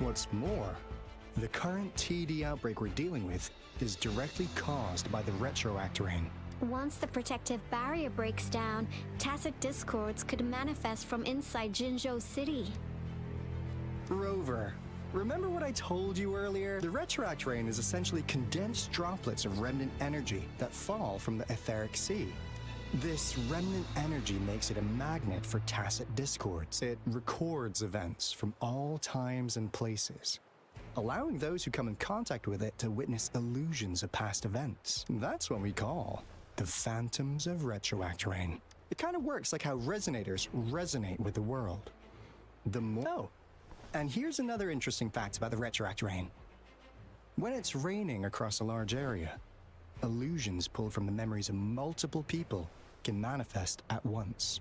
What's more, the current TD outbreak we're dealing with is directly caused by the retroact rain. Once the protective barrier breaks down, tacit discords could manifest from inside Jinzhou City. Rover, remember what I told you earlier? The retroact rain is essentially condensed droplets of remnant energy that fall from the etheric sea. This remnant energy makes it a magnet for tacit discords. It records events from all times and places, allowing those who come in contact with it to witness illusions of past events. That's what we call the phantoms of retroact rain. It kind of works like how resonators resonate with the world. Oh, and here's another interesting fact about the retroact rain. When it's raining across a large area, illusions pulled from the memories of multiple people can manifest at once.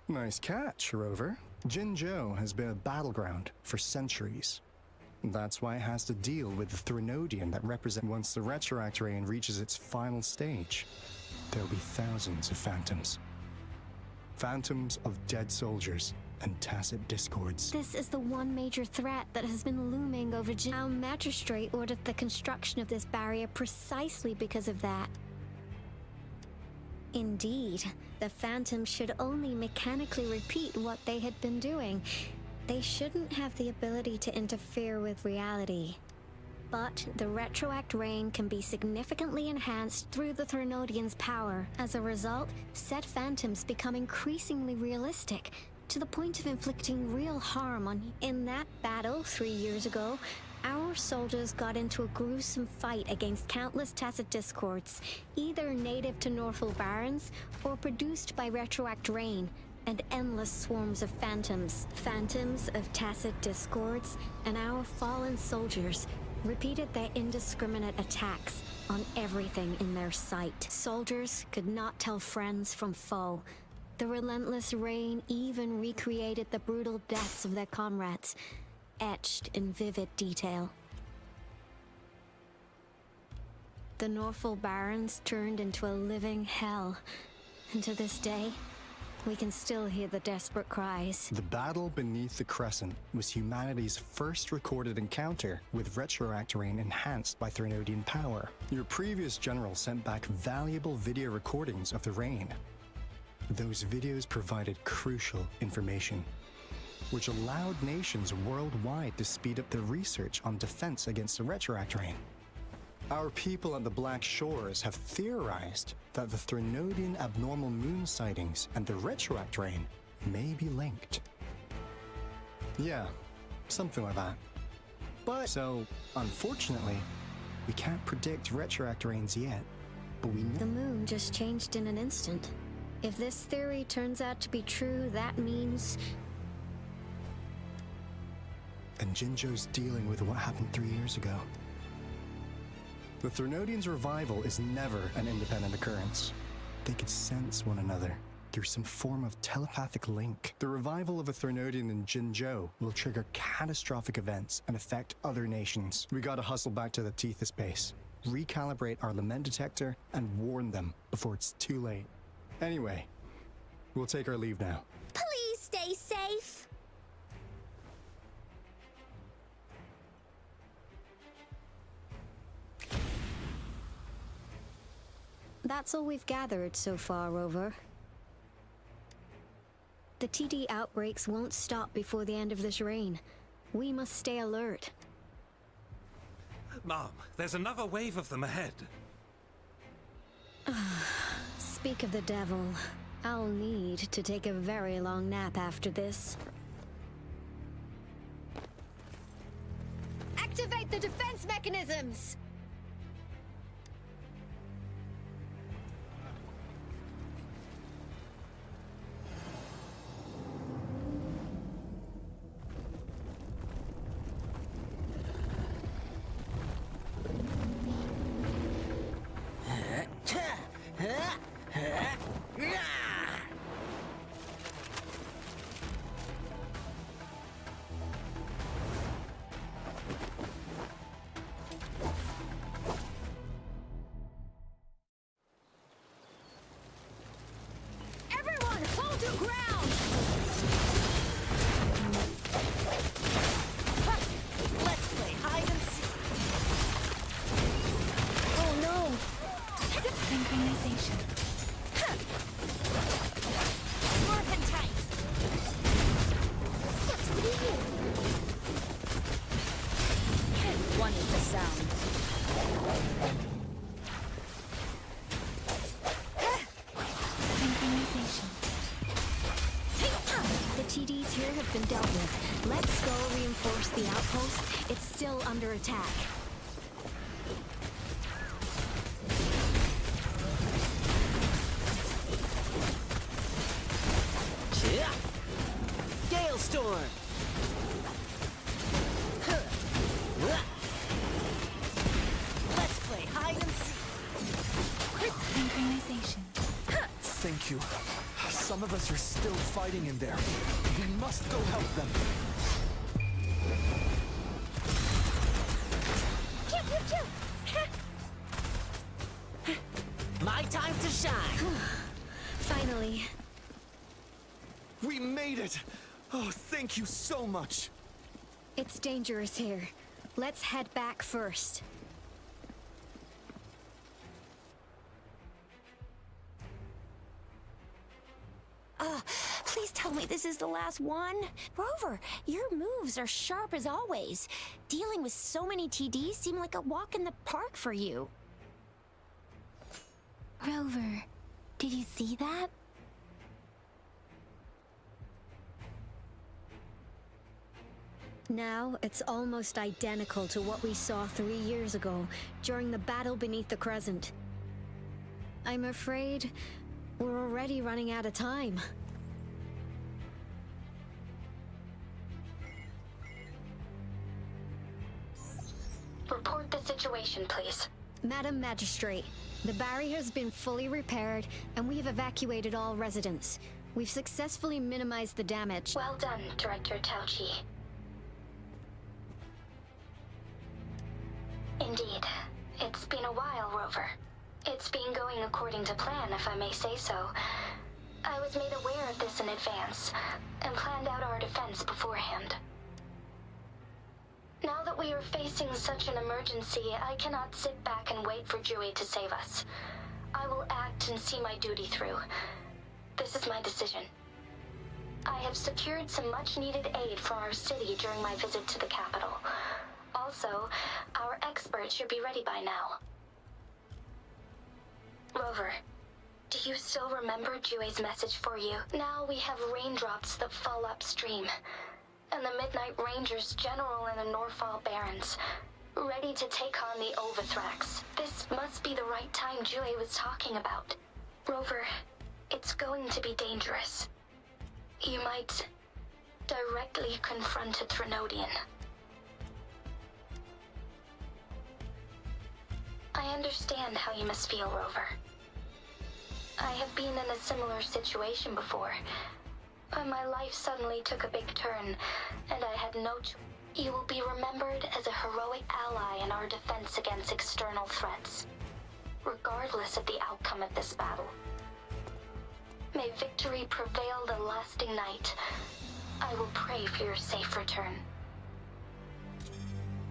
Nice catch, Rover. Jinzhou has been a battleground for centuries. That's why it has to deal with the Threnodian that represents. Once the retroact rain reaches its final stage, there'll be thousands of phantoms. Phantoms of dead soldiers and tacit discords. This is the one major threat that has been looming over Jinzhou. Our magistrate ordered the construction of this barrier precisely because of that. Indeed, the phantoms should only mechanically repeat what they had been doing. They shouldn't have the ability to interfere with reality. But the retroact rain can be significantly enhanced through the Threnodian's power. As a result, said phantoms become increasingly realistic, to the point of inflicting real harm on you. In that battle 3 years ago, our soldiers got into a gruesome fight against countless tacit discords, either native to Northful Barrens or produced by retroact rain, and endless swarms of phantoms. Phantoms of tacit discords, and our fallen soldiers repeated their indiscriminate attacks on everything in their sight. Soldiers could not tell friends from foe. The relentless rain even recreated the brutal deaths of their comrades, etched in vivid detail. The Northful Barrens turned into a living hell, and to this day, we can still hear the desperate cries. The battle beneath the Crescent was humanity's first recorded encounter with retroact rain enhanced by Threnodian power. Your previous general sent back valuable video recordings of the rain. Those videos provided crucial information, which allowed nations worldwide to speed up their research on defense against the retroact rain. Our people on the Black Shores have theorized that the Threnodian abnormal moon sightings and the retroact rain may be linked. Yeah, something like that. But so, unfortunately, we can't predict retroact rains yet, but we know. The moon just changed in an instant. If this theory turns out to be true, that means... And Jinzhou's dealing with what happened 3 years ago. The Threnodians' revival is never an independent occurrence. They could sense one another through some form of telepathic link. The revival of a Threnodian in Jinzhou will trigger catastrophic events and affect other nations. We gotta hustle back to the Tethys base, recalibrate our lament detector, and warn them before it's too late. Anyway, we'll take our leave now. Please stay safe. That's all we've gathered so far, Rover. The TD outbreaks won't stop before the end of this reign. We must stay alert. Mom, there's another wave of them ahead. Speak of the devil. I'll need to take a very long nap after this. Activate the defense mechanisms! Everyone, hold your ground! synchronization. Serpentine! Sucks to be you. One with the sound. Synchronization. The TDs here have been dealt with. Let's go reinforce the outpost. It's still under attack. Yeah. Gale storm. Let's play hide and seek. Synchronization. Thank you. Some of us are still fighting in there. We must go help them. Pew, pew, pew. My time to shine. Finally. We made it! Oh, thank you so much. It's dangerous here. Let's head back first. Please tell me this is the last one. Rover, your moves are sharp as always. Dealing with so many TDs seemed like a walk in the park for you. Rover, did you see that? Now, it's almost identical to what we saw 3 years ago, during the battle beneath the Crescent. I'm afraid we're already running out of time. Report the situation, please. Madam Magistrate, the barrier has been fully repaired, and we have evacuated all residents. We've successfully minimized the damage. Well done, Director Tauchi. Indeed. It's been a while, Rover. It's been going according to plan, if I may say so. I was made aware of this in advance, and planned out our defense beforehand. Now that we are facing such an emergency, I cannot sit back and wait for Dewey to save us. I will act and see my duty through. This is my decision. I have secured some much-needed aid for our city during my visit to the capital. Also, our experts should be ready by now. Rover, do you still remember Dewey's message for you? Now we have raindrops that fall upstream, and the Midnight Rangers General in the Norfall Barrens, ready to take on the Overthrax. This must be the right time Dewey was talking about. Rover, it's going to be dangerous. You might directly confront a Trinodian. I understand how you must feel, Rover. I have been in a similar situation before, when my life suddenly took a big turn, and I had no choice. You will be remembered as a heroic ally in our defense against external threats, regardless of the outcome of this battle. May victory prevail the lasting night. I will pray for your safe return.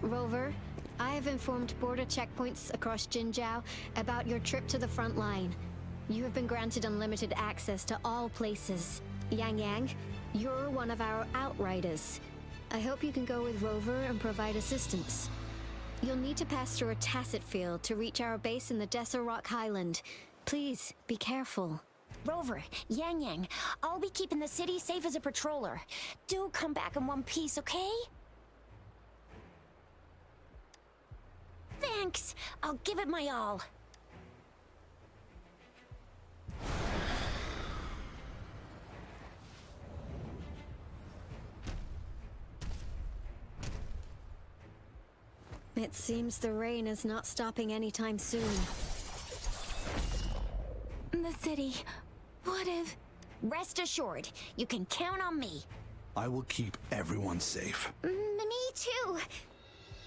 Rover, I have informed border checkpoints across Jinjiao about your trip to the front line. You have been granted unlimited access to all places. Yang Yang, you're one of our outriders. I hope you can go with Rover and provide assistance. You'll need to pass through a tacit field to reach our base in the Desert Rock Highland. Please, be careful. Rover, Yang Yang, I'll be keeping the city safe as a patroller. Do come back in one piece, okay? Thanks. I'll give it my all. It seems the rain is not stopping anytime soon. The city. What if... Rest assured, you can count on me. I will keep everyone safe. Me too.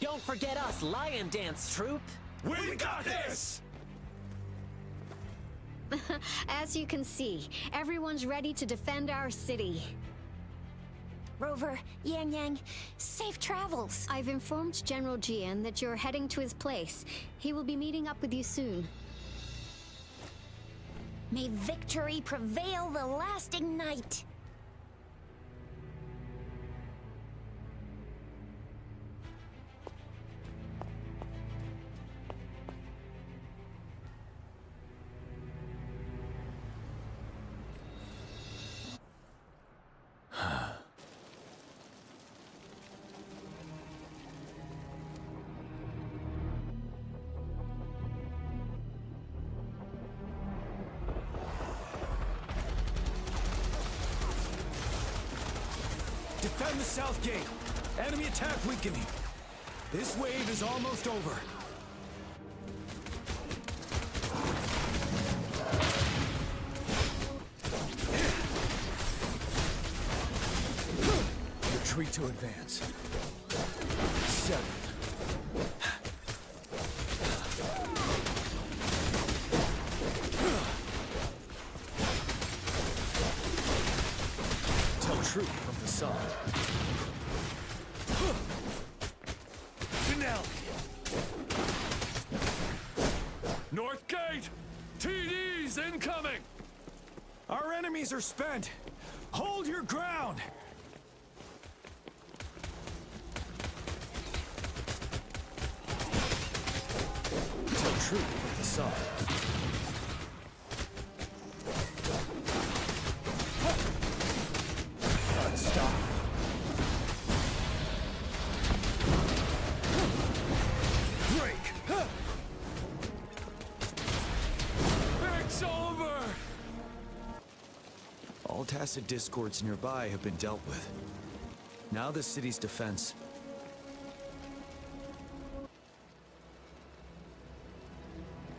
Don't forget us, Lion Dance Troop. We got this! As you can see, everyone's ready to defend our city. Rover, Yang Yang, safe travels. I've informed General Jian that you're heading to his place. He will be meeting up with you soon. May victory prevail the lasting night. Defend the south gate. Enemy attack weakening. This wave is almost over. Retreat to advance. 7. Tell truth from the side. Finale. North Gate! TDs incoming! Our enemies are spent. Hold your ground. Tell truth from the side. Stop. Break. It's over! All tacit discords nearby have been dealt with. Now the city's defense.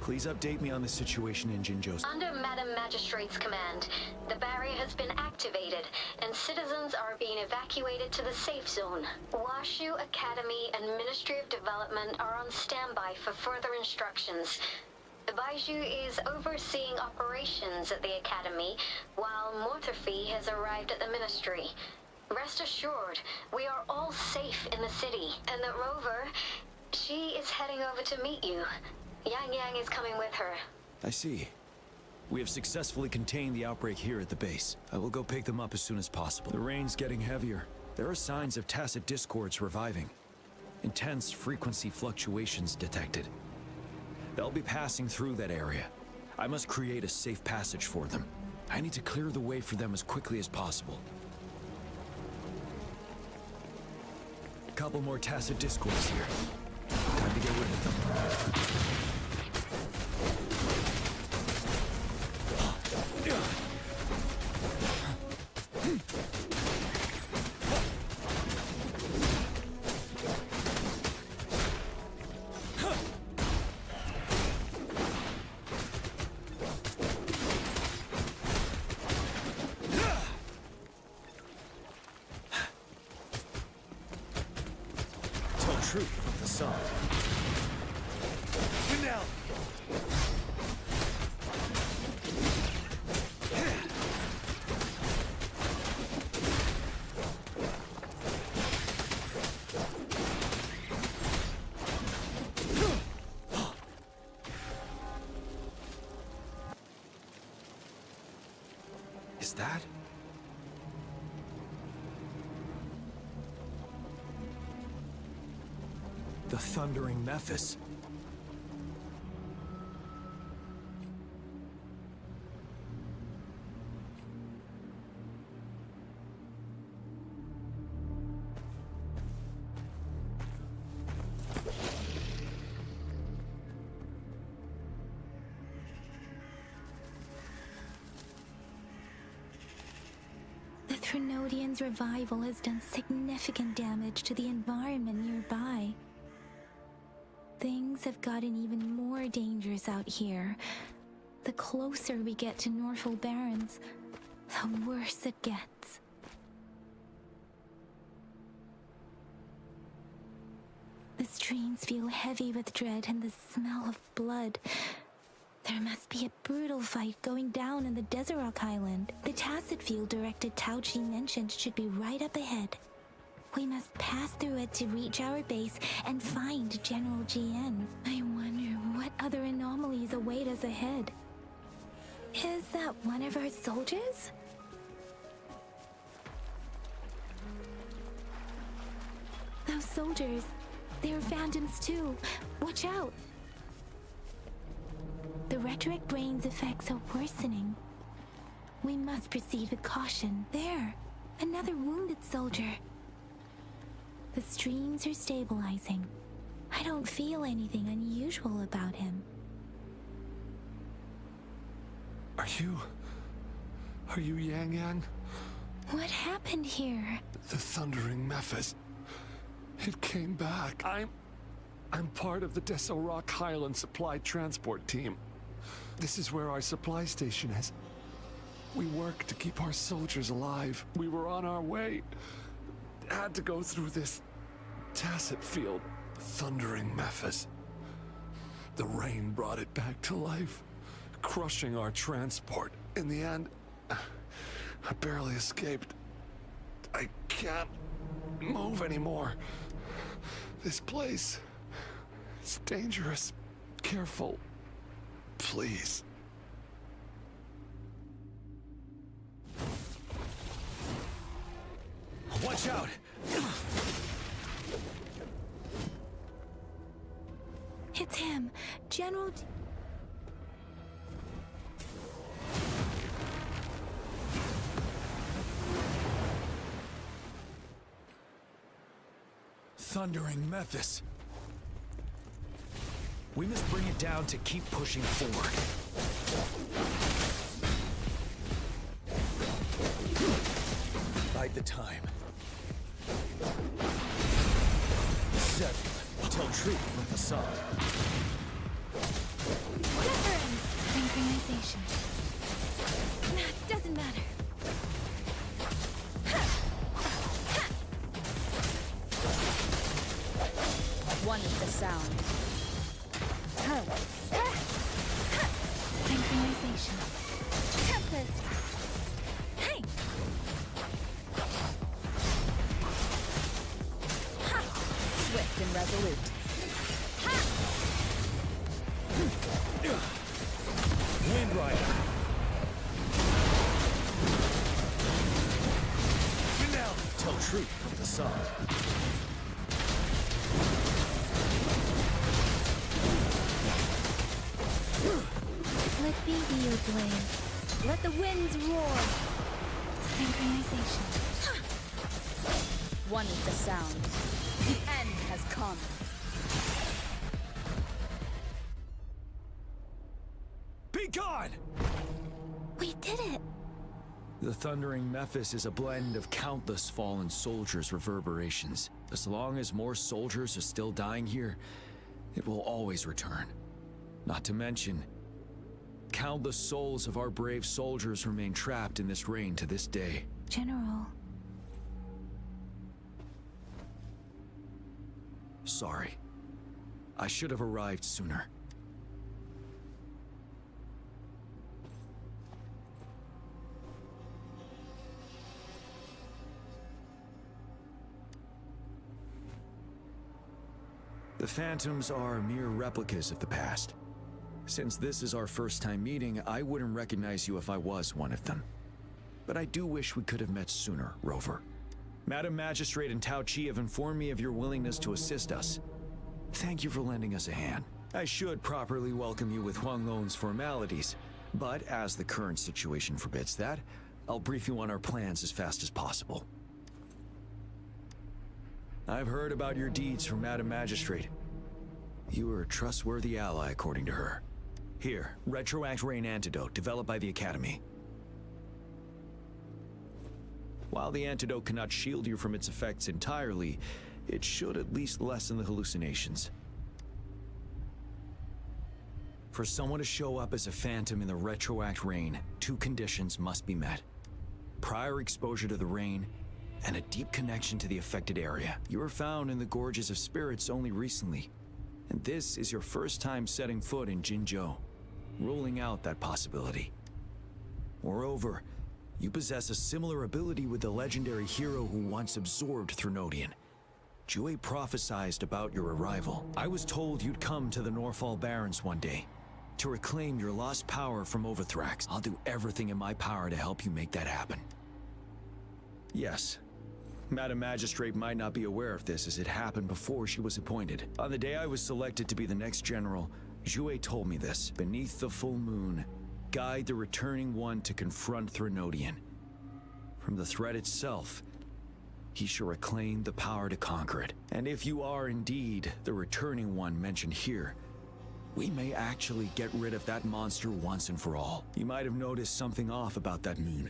Please update me on the situation in Jinjo's. Under Madam Magistrate's command, the barrier has been activated, and citizens are being evacuated to the safe zone. Washu Academy and Ministry of Development are on standby for further instructions. Baiju is overseeing operations at the Academy, while Mortherfee has arrived at the Ministry. Rest assured, we are all safe in the city, and that Rover, she is heading over to meet you. Yang Yang is coming with her. I see. We have successfully contained the outbreak here at the base. I will go pick them up as soon as possible. The rain's getting heavier. There are signs of tacit discords reviving. Intense frequency fluctuations detected. They'll be passing through that area. I must create a safe passage for them. I need to clear the way for them as quickly as possible. A couple more tacit discords here. Time to get rid of them. Tell truth from the sun. Finale. Is that? The thundering Mephis. The Threnodian's revival has done significant damage to the environment nearby. Things have gotten even more dangerous out here. The closer we get to Norfolk Barrens, the worse it gets. The streams feel heavy with dread and the smell of blood. There must be a brutal fight going down in the Desert Island. The tacit field directed Tauchi mentioned should be right up ahead. We must pass through it to reach our base and find General GN. I wonder what other anomalies await us ahead. Is that one of our soldiers? Those soldiers, they're phantoms too. Watch out! The retroact rain's effects are worsening. We must proceed with caution. There, another wounded soldier. The streams are stabilizing. I don't feel anything unusual about him. Are you Yang Yang? What happened here? The thundering Memphis. It came back. I'm part of the Deso Rock Highland Supply Transport Team. This is where our supply station is. We work to keep our soldiers alive. We were on our way. Had to go through this tacit field. Thundering Memphis. The rain brought it back to life, crushing our transport. In the end, I barely escaped. I can't move anymore. This place is dangerous. Careful. Please. Watch out! It's him, General. Thundering Memphis. We must bring it down to keep pushing forward. Bide the time. 7. Tell truth from facade. Different synchronization. Nah, doesn't matter. One with the sound. Synchronization. Tempest. Hey. Swift and resolute. Wind Rider. Finale. Tell truth from facade. Let me be your blade. Let the winds roar. Synchronization. One with the sound. The end has come. Be gone! We did it! The thundering Memphis is a blend of countless fallen soldiers' reverberations. As long as more soldiers are still dying here, it will always return. Not to mention, countless souls of our brave soldiers remain trapped in this rain to this day. General. Sorry. I should have arrived sooner. The Phantoms are mere replicas of the past. Since this is our first time meeting, I wouldn't recognize you if I was one of them. But I do wish we could have met sooner, Rover. Madam Magistrate and Tao Chi have informed me of your willingness to assist us. Thank you for lending us a hand. I should properly welcome you with Huang Lon's formalities, but as the current situation forbids that, I'll brief you on our plans as fast as possible. I've heard about your deeds from Madam Magistrate. You are a trustworthy ally, according to her. Here, Retroact Rain Antidote, developed by the Academy. While the antidote cannot shield you from its effects entirely, it should at least lessen the hallucinations. For someone to show up as a phantom in the Retroact Rain, 2 conditions must be met. Prior exposure to the rain, and a deep connection to the affected area. You were found in the Gorges of Spirits only recently, and this is your first time setting foot in Jinzhou, ruling out that possibility. Moreover, you possess a similar ability with the legendary hero who once absorbed Thrunodian. Jue prophesied about your arrival. I was told you'd come to the Norfall Barrens one day. to reclaim your lost power from Overthrax. I'll do everything in my power to help you make that happen. Yes, Madam Magistrate might not be aware of this as it happened before she was appointed. On the day I was selected to be the next general, Jouet told me this. Beneath the full moon, guide the returning one to confront Threnodian. From the threat itself, he shall reclaim the power to conquer it. And if you are indeed the returning one mentioned here, we may actually get rid of that monster once and for all. You might have noticed something off about that moon.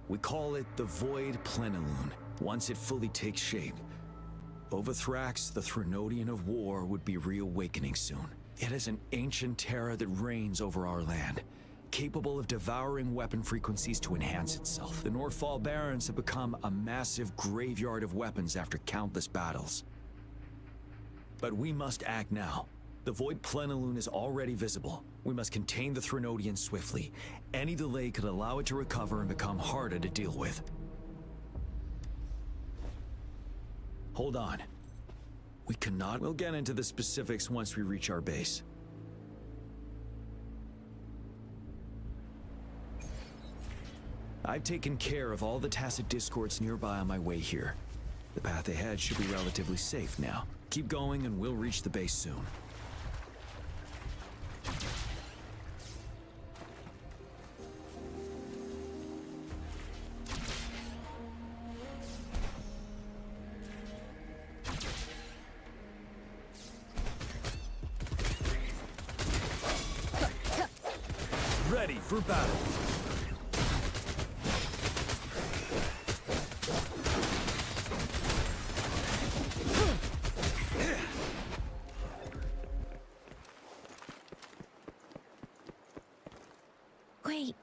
We call it the Void Plenilune. Once it fully takes shape, Overthrax, the Threnodian of War, would be reawakening soon. It is an ancient terror that reigns over our land, capable of devouring weapon frequencies to enhance itself. The Northfall Barrens have become a massive graveyard of weapons after countless battles. But we must act now. The Void Plenilune is already visible. We must contain the Threnodian swiftly. Any delay could allow it to recover and become harder to deal with. Hold on. We cannot. We'll get into the specifics once we reach our base. I've taken care of all the tacit discords nearby on my way here. The path ahead should be relatively safe now. Keep going and we'll reach the base soon. Ready for battle. Wait,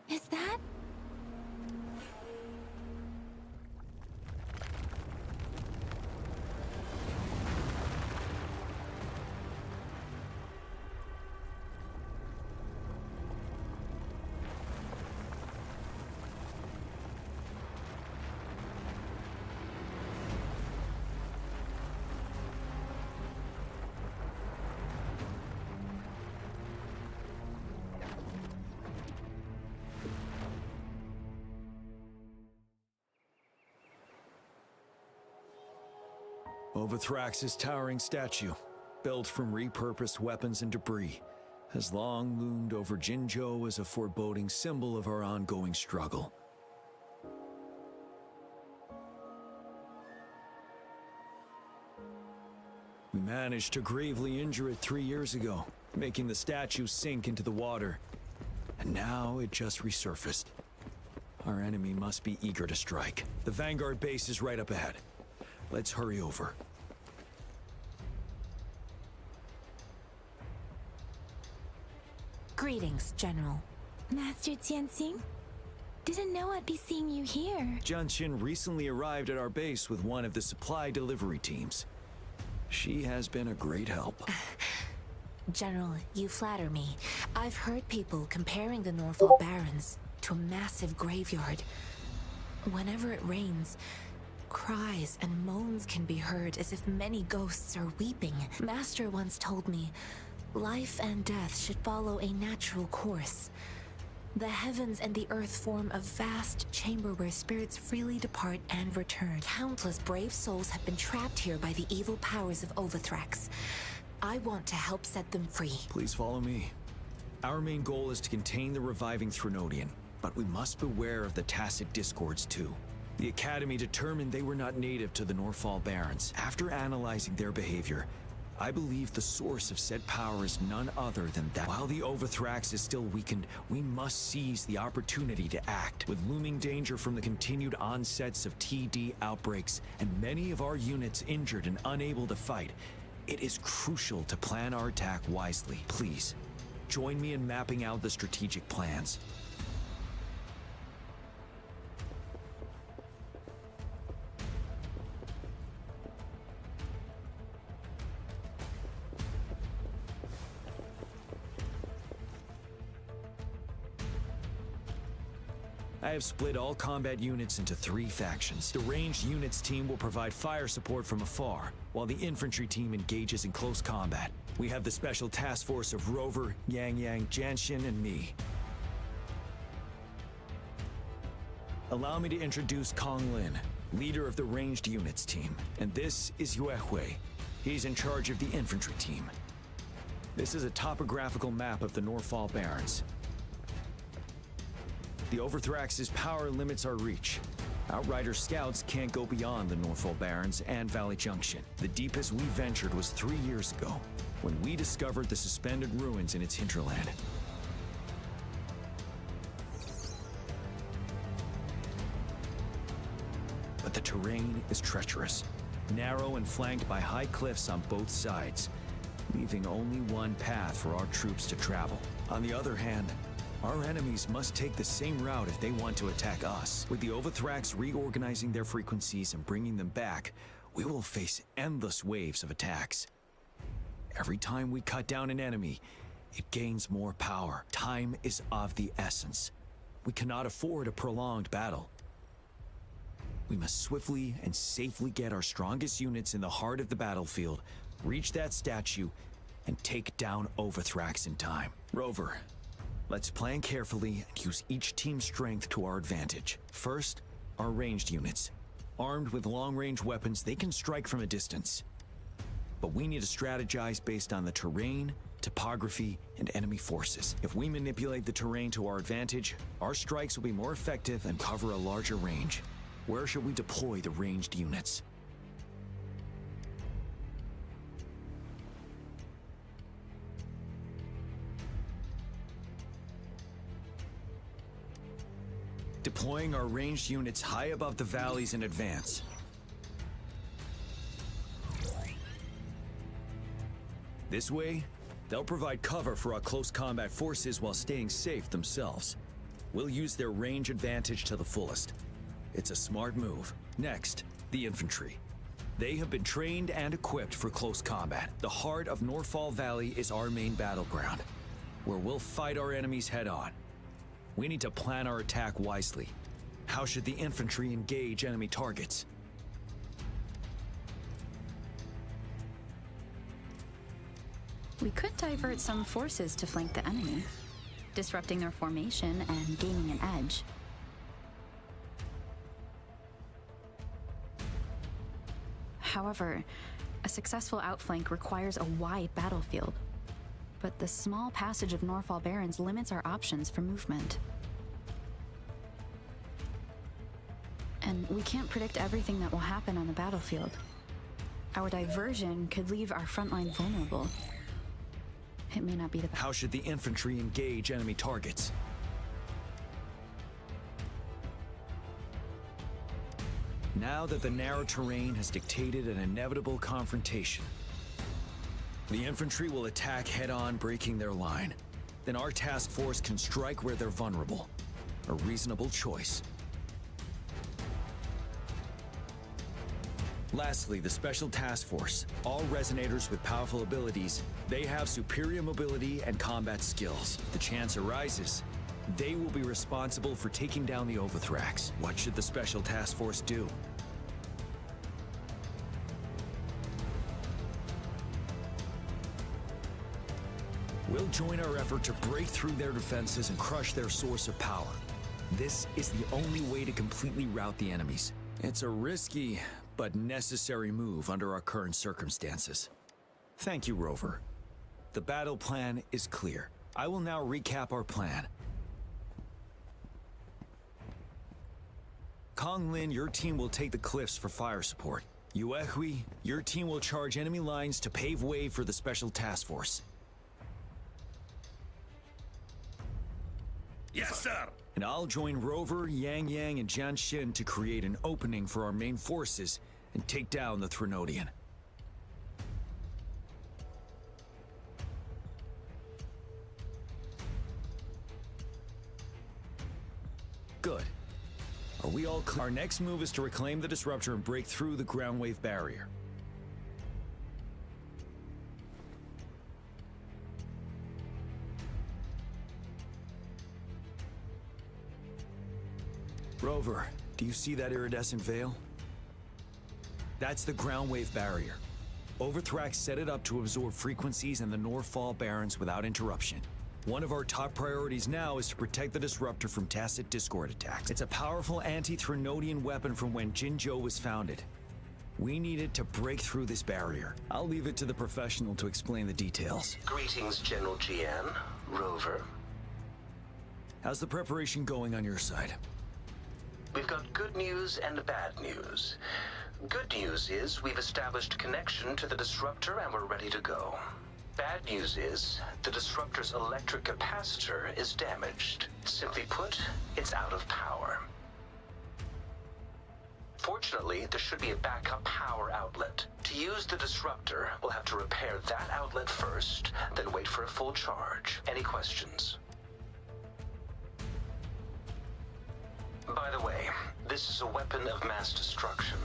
is that? Overthrax's towering statue, built from repurposed weapons and debris, has long loomed over Jinzhou as a foreboding symbol of our ongoing struggle. We managed to gravely injure it 3 years ago, making the statue sink into the water. And now it just resurfaced. Our enemy must be eager to strike. The Vanguard base is right up ahead. Let's hurry over. Greetings, General. Master Tianxing? Didn't know I'd be seeing you here. Jianqin recently arrived at our base with one of the supply delivery teams. She has been a great help. General, you flatter me. I've heard people comparing the Northfall Barrens to a massive graveyard. Whenever it rains, cries and moans can be heard as if many ghosts are weeping. Master once told me, life and death should follow a natural course. The heavens and the earth form a vast chamber where spirits freely depart and return. Countless brave souls have been trapped here by the evil powers of Overthrax. I want to help set them free. Please follow me. Our main goal is to contain the reviving Threnodian, but we must beware of the tacit discords too. The Academy determined they were not native to the Northfall Barrens. After analyzing their behavior, I believe the source of said power is none other than that. While the Overthrax is still weakened, we must seize the opportunity to act. With looming danger from the continued onsets of TD outbreaks and many of our units injured and unable to fight, it is crucial to plan our attack wisely. Please, join me in mapping out the strategic plans. I have split all combat units into 3 factions. The ranged units team will provide fire support from afar, while the infantry team engages in close combat. We have the special task force of Rover, Yang Yang, Janshin, and me. Allow me to introduce Kong Lin, leader of the ranged units team. And this is Yue Hui. He's in charge of the infantry team. This is a topographical map of the Norfall Barrens. The Overthrax's power limits our reach. Outrider scouts can't go beyond the Norfall Barrens and Valley Junction. The deepest we ventured was 3 years ago, when we discovered the suspended ruins in its hinterland. But the terrain is treacherous, narrow and flanked by high cliffs on both sides, leaving only one path for our troops to travel. On the other hand, our enemies must take the same route if they want to attack us. With the Overthrax reorganizing their frequencies and bringing them back, we will face endless waves of attacks. Every time we cut down an enemy, it gains more power. Time is of the essence. We cannot afford a prolonged battle. We must swiftly and safely get our strongest units in the heart of the battlefield, reach that statue, and take down Overthrax in time. Rover, let's plan carefully and use each team's strength to our advantage. First, our ranged units. Armed with long-range weapons, they can strike from a distance. But we need to strategize based on the terrain, topography, and enemy forces. If we manipulate the terrain to our advantage, our strikes will be more effective and cover a larger range. Where should we deploy the ranged units? Deploying our ranged units high above the valleys in advance. This way, they'll provide cover for our close combat forces while staying safe themselves. We'll use their range advantage to the fullest. It's a smart move. Next, the infantry. They have been trained and equipped for close combat. The heart of Norfall Valley is our main battleground, where we'll fight our enemies head-on. We need to plan our attack wisely. How should the infantry engage enemy targets? We could divert some forces to flank the enemy, disrupting their formation and gaining an edge. However, a successful outflank requires a wide battlefield. But the small passage of Norfall Barrens limits our options for movement. And we can't predict everything that will happen on the battlefield. Our diversion could leave our front line vulnerable. It may not be the best. How should the infantry engage enemy targets? Now that the narrow terrain has dictated an inevitable confrontation, the infantry will attack head-on, breaking their line. Then our task force can strike where they're vulnerable. A reasonable choice. Lastly, the Special Task Force. All resonators with powerful abilities, they have superior mobility and combat skills. If the chance arises, they will be responsible for taking down the Overthrax. What should the Special Task Force do? We'll join our effort to break through their defenses and crush their source of power. This is the only way to completely rout the enemies. It's a risky, but necessary move under our current circumstances. Thank you, Rover. The battle plan is clear. I will now recap our plan. Kong Lin, your team will take the cliffs for fire support. Yue Hui, your team will charge enemy lines to pave way for the Special Task Force. Yes, sir! And I'll join Rover, Yang Yang, and Janshin to create an opening for our main forces and take down the Threnodian. Good. Are we all clear? Our next move is to reclaim the disruptor and break through the ground wave barrier. Rover, do you see that iridescent veil? That's the ground wave barrier. Overthrak set it up to absorb frequencies in the Northfall Barrens without interruption. One of our top priorities now is to protect the disruptor from tacit discord attacks. It's a powerful anti-Threnodian weapon from when Jinzhou was founded. We need it to break through this barrier. I'll leave it to the professional to explain the details. Greetings, General Jian, Rover. How's the preparation going on your side? We've got good news and bad news. Good news is we've established a connection to the disruptor and we're ready to go. Bad news is the disruptor's electric capacitor is damaged. Simply put, it's out of power. Fortunately, there should be a backup power outlet. To use the disruptor, we'll have to repair that outlet first, then wait for a full charge. Any questions? By the way, this is a weapon of mass destruction.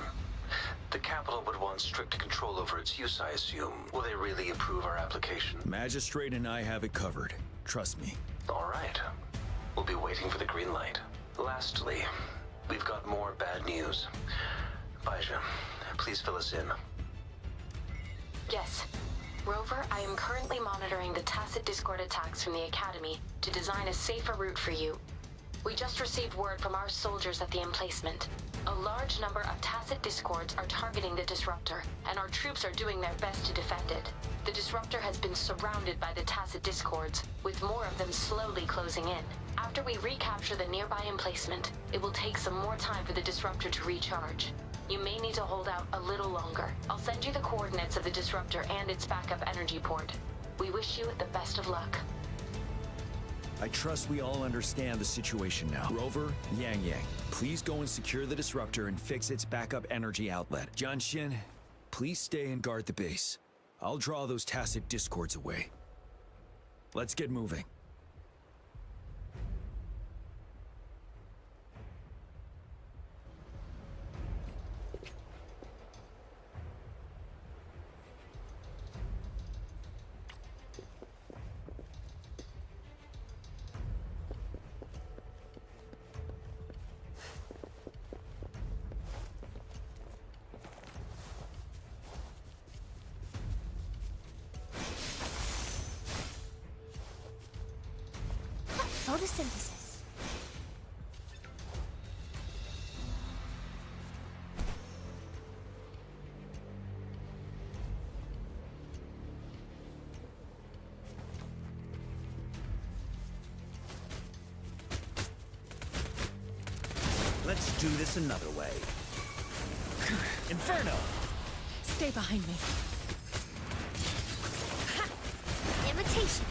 The capital would want strict control over its use, I assume. Will they really approve our application? Magistrate and I have it covered. Trust me. All right. We'll be waiting for the green light. Lastly, we've got more bad news. Baija, please fill us in. Yes. Rover, I am currently monitoring the tacit discord attacks from the Academy to design a safer route for you. We just received word from our soldiers at the emplacement. A large number of tacit discords are targeting the disruptor, and our troops are doing their best to defend it. The disruptor has been surrounded by the tacit discords, with more of them slowly closing in. After we recapture the nearby emplacement, it will take some more time for the disruptor to recharge. You may need to hold out a little longer. I'll send you the coordinates of the disruptor and its backup energy port. We wish you the best of luck. I trust we all understand the situation now. Rover, Yang Yang, please go and secure the disruptor and fix its backup energy outlet. Jianxin, please stay and guard the base. I'll draw those tacit discords away. Let's get moving. Photosynthesis. Let's do this another way. Inferno! Stay behind me. Imitation.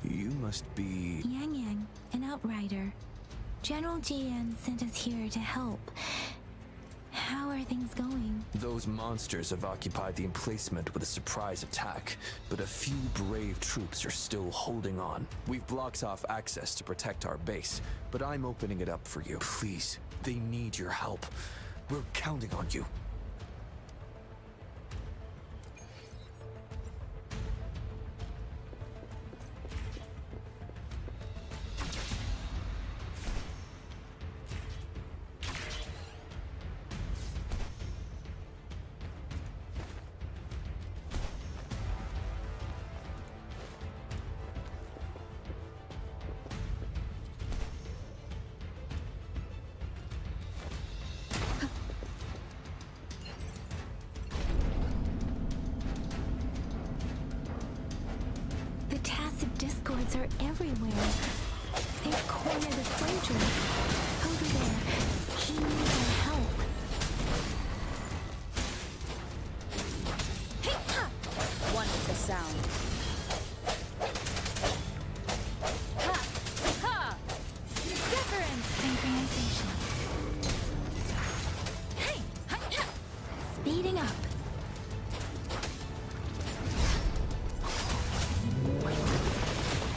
You must be... Yang Yang, an outrider. General Jian sent us here to help. How are things going? Those monsters have occupied the emplacement with a surprise attack, but a few brave troops are still holding on. We've blocked off access to protect our base, but I'm opening it up for you. Please, they need your help. We're counting on you. The tacit discords are everywhere. They've cornered the soldier. Over there. He needs our help. Hey, ha! One with the sound. Ha! Ha! Different synchronization. Hey! Ha! Ha! Speeding up.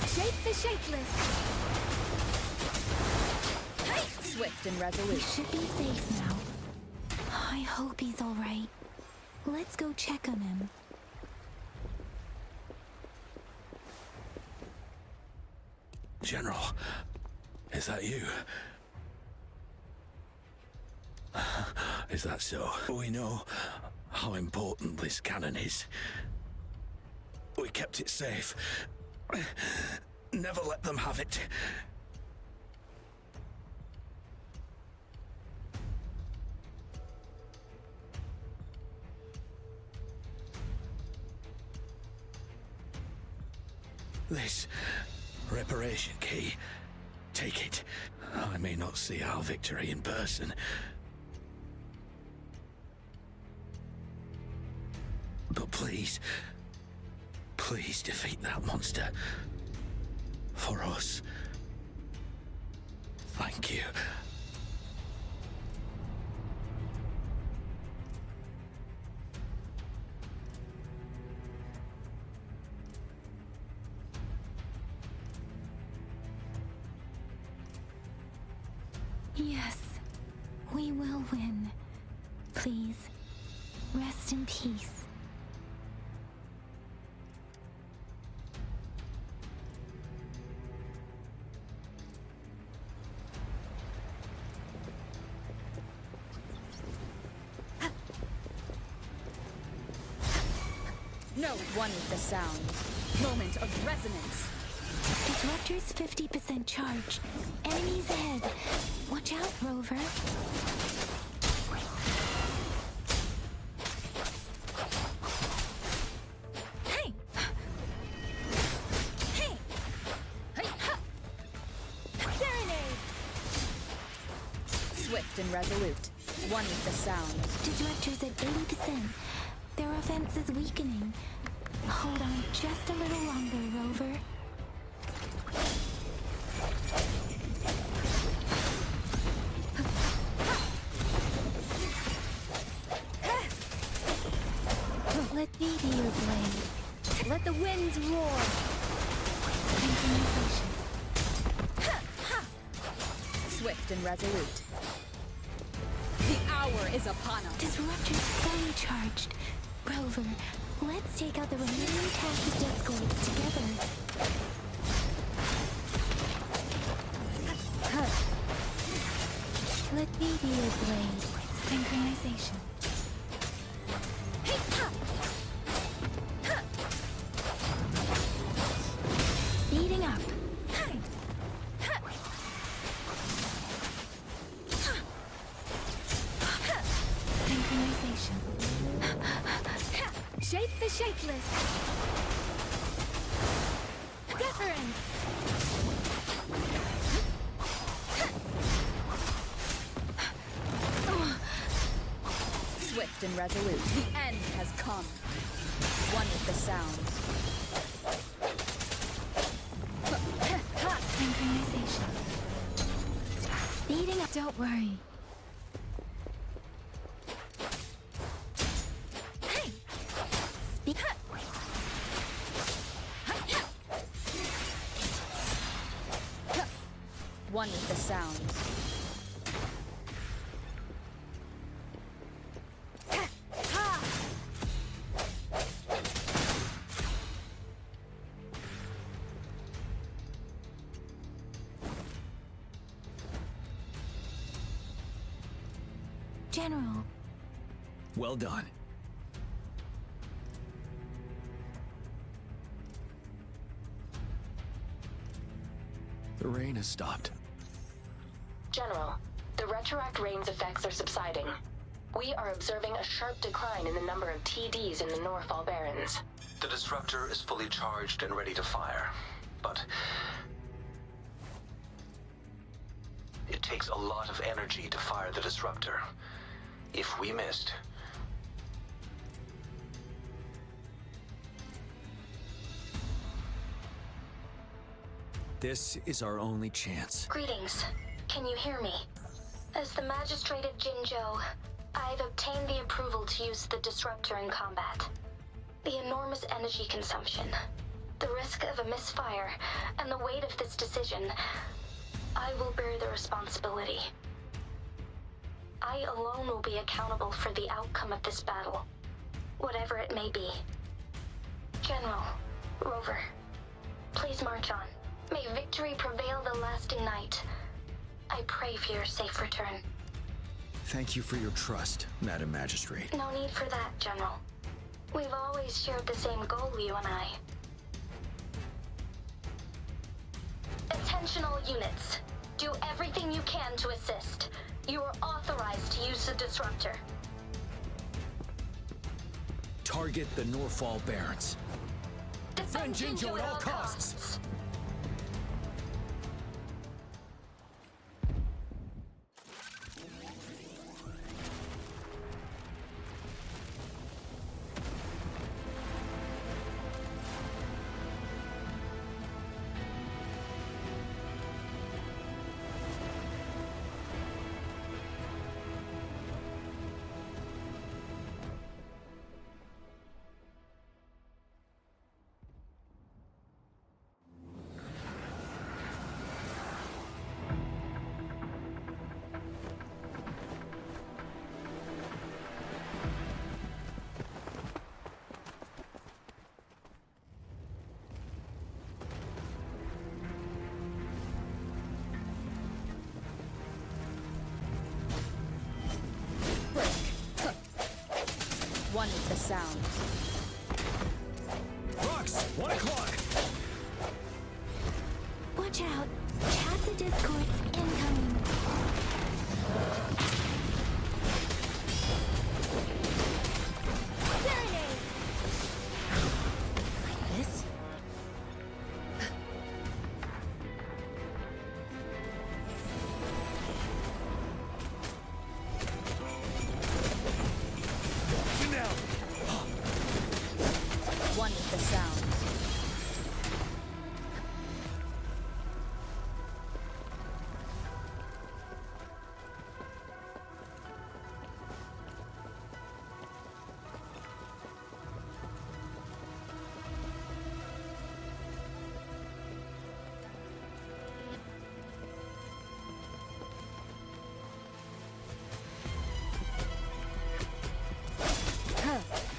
Shake the shapeless. Hey! Swift and We resolute. should be safe now. I hope he's all right. Let's go check on him. General, is that you? Is that so? We know how important this cannon is. We kept it safe. Never let them have it. This reparation key. Take it. I may not see our victory in person. But please, please defeat that monster. For us. Thank you. Yes, we will win. Please, rest in peace. No one with the sound. Moment of resonance. Disruptor's 50% charged. Enemies ahead. Watch out, Rover. Hey! Hey! Hey! Ha! Serenade! Swift and resolute. One with the sound. Disruptor's at 80%. Their offense is weakening. Hold on just a little longer, Rover. Let me be your blade. Let the winds roar. Synchronization. Swift and resolute. The hour is upon us. Disruptor's fully charged. Rover, let's take out the remaining tactic escorts together. Let me be your blade. Synchronization. Speeding up. Synchronization. Shape the shapeless. Deference. Swift and resolute. The end has come. One with the sound. Synchronization. Speeding up. Don't worry. One with the sound. General. Well done. The rain has stopped. General, the retroact rain's effects are subsiding. We are observing a sharp decline in the number of TDs in the Norfall Barrens. The disruptor is fully charged and ready to fire, but it takes a lot of energy to fire the disruptor. If we missed, This is our only chance. Greetings. Can you hear me? As the Magistrate of Jinzhou, I've obtained the approval to use the disruptor in combat. The enormous energy consumption, the risk of a misfire, and the weight of this decision, I will bear the responsibility. I alone will be accountable for the outcome of this battle, whatever it may be. General, Rover, please march on. May victory prevail the lasting night. I pray for your safe return. Thank you for your trust, Madam Magistrate. No need for that, General. We've always shared the same goal, you and I. Attention all units. Do everything you can to assist. You are authorized to use the disruptor. Target the Norfall Barons. Defend Jinjo at all costs. One is the sound. Rocks, 1 o'clock. Watch out. Tacit discords incoming. Serenade! This? One is the sound.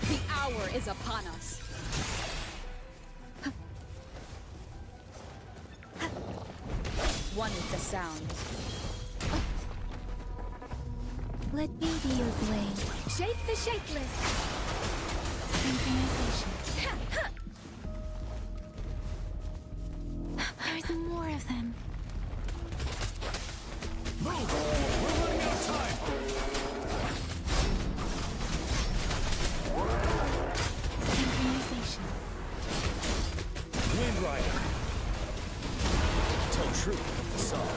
The hour is upon us. One is the sound. Let me be your blade. Shake the shakeless. Synchronization. There's more of them. Move! We're running out of time! Synchronization. Wind Rider. Tell truth with the song.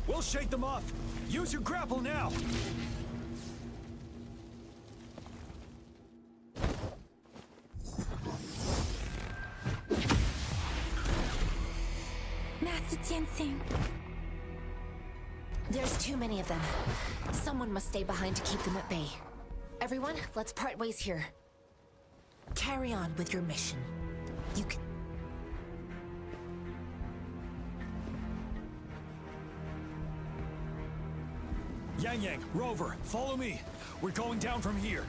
We'll shake them off. Use your grapple now. Master Tianxing. There's too many of them. Someone must stay behind to keep them at bay. Everyone, let's part ways here. Carry on with your mission. You can... Yang Yang, Rover, follow me. We're going down from here.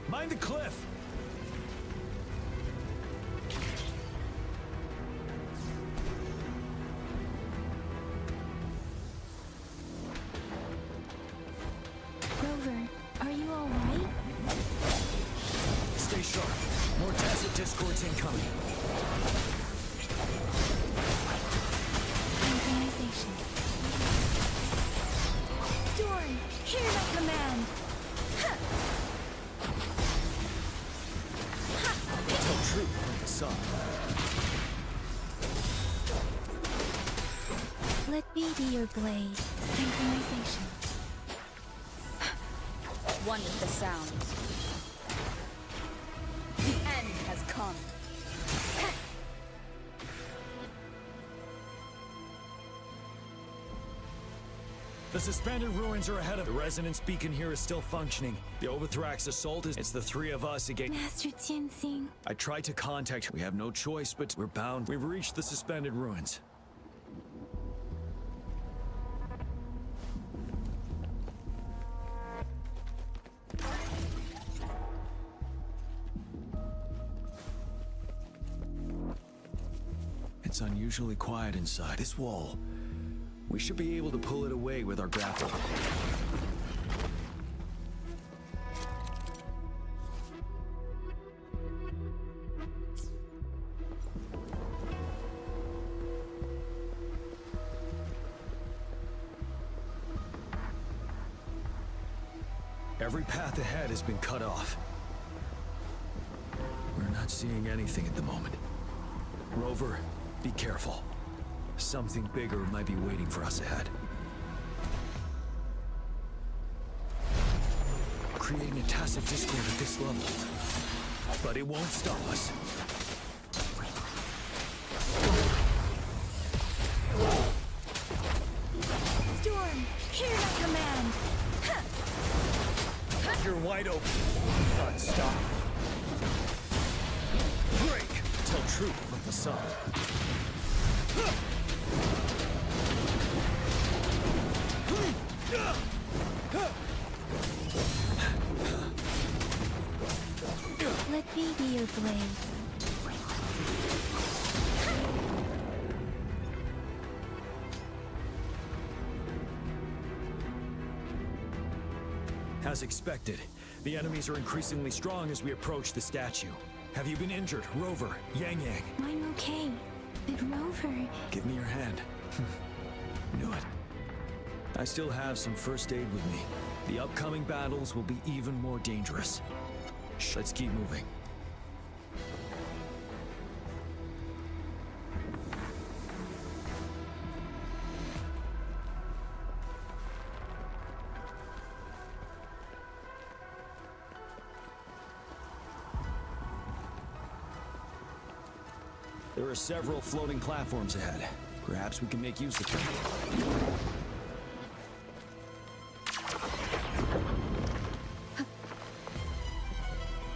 Mind the cliff. Rover, are you alright? Stay sharp. More tacit discords incoming. Synchronization. Storm, hear my command! Tell truth with the sun. Let me be your blade. Synchronization. One is the sound. The end has come. The suspended ruins are ahead of the resonance beacon here is still functioning. The Overthrax assault is it's the three of us against. Master Tianxing. I tried to contact. We have no choice, but we're bound. We've reached the suspended ruins. It's unusually quiet inside. This wall. We should be able to pull it away with our grapple. Every path ahead has been cut off. We're not seeing anything at the moment. Rover, be careful. Something bigger might be waiting for us ahead. Creating a tacit discord at this level. But it won't stop us. Storm, hear my command. You're wide open. Not stop. Break! Tell truth from the sun. Let me be your blade. As expected, the enemies are increasingly strong as we approach the statue. Have you been injured, Rover, Yang Yang? I'm okay, but Rover... Give me your hand. Knew it. I still have some first aid with me. The upcoming battles will be even more dangerous. Shh, let's keep moving. There are several floating platforms ahead. Perhaps we can make use of them.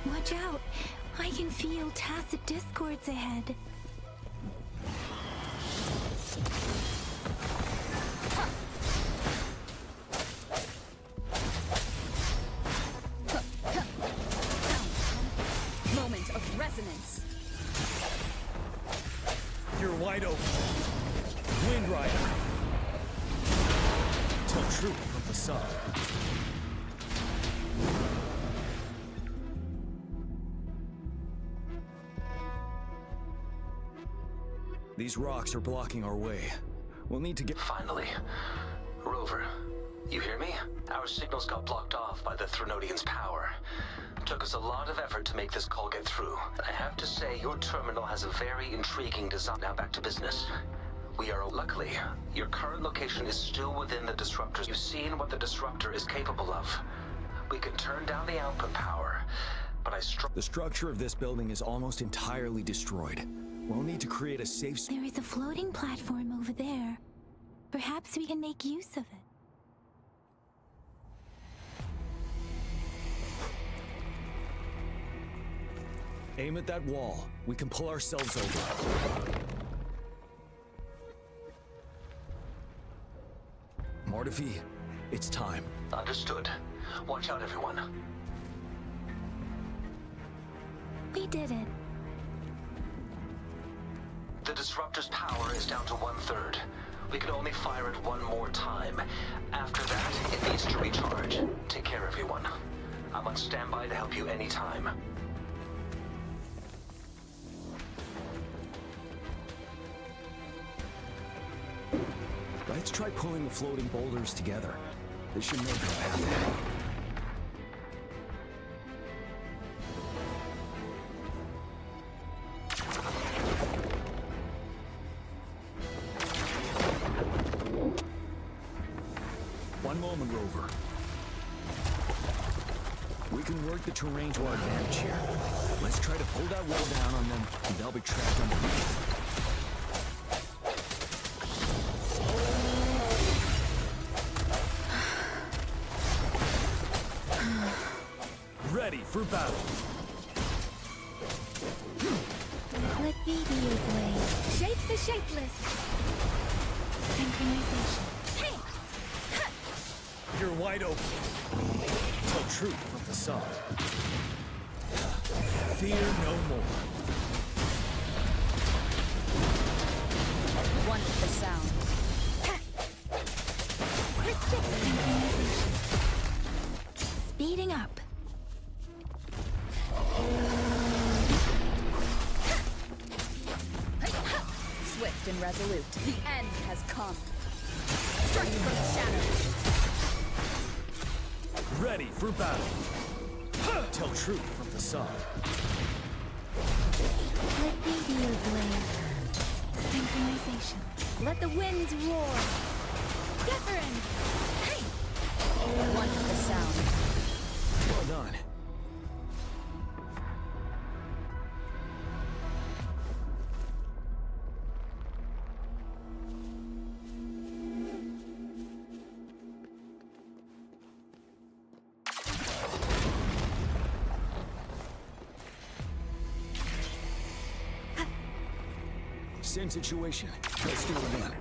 Watch out! I can feel tacit discords ahead. Moment of resonance. You're wide open. Wind Rider. Tell truth from the sun. These rocks are blocking our way. We'll need to get... Finally. Rover, you hear me? Our signals got blocked off by the Threnodian's power. Took us a lot of effort to make this call get through. I have to say, your terminal has a very intriguing design. Now back to business. We are... Luckily, your current location is still within the disruptors. You've seen what the disruptor is capable of. We can turn down the output power, but The structure of this building is almost entirely destroyed. We'll need to create a safe... There is a floating platform over there. Perhaps we can make use of it. Aim at that wall. We can pull ourselves over. Mortefi, it's time. Understood. Watch out, everyone. We did it. The disruptor's power is down to 1/3. We can only fire it one more time. After that, it needs to recharge. Take care, everyone. I'm on standby to help you anytime. Let's try pulling the floating boulders together. This should make our path ahead. One moment, Rover. We can work the terrain to our advantage here. Let's try to pull that wall down on them, and they'll be trapped underneath. Ready for battle. Let me be your blade. Shape the shapeless. Synchronization. Hey! You're wide open. Tell truth from facade. Fear no more. One with the sound. Synchronization. Speeding up. Swift and resolute. The end has come. Strike from the shadows. Ready for battle. Tell truth from facade. Let me be your blade. Synchronization. Let the winds roar. Deference. Hey! One with the sound. Well done. Same situation. Let's do it again.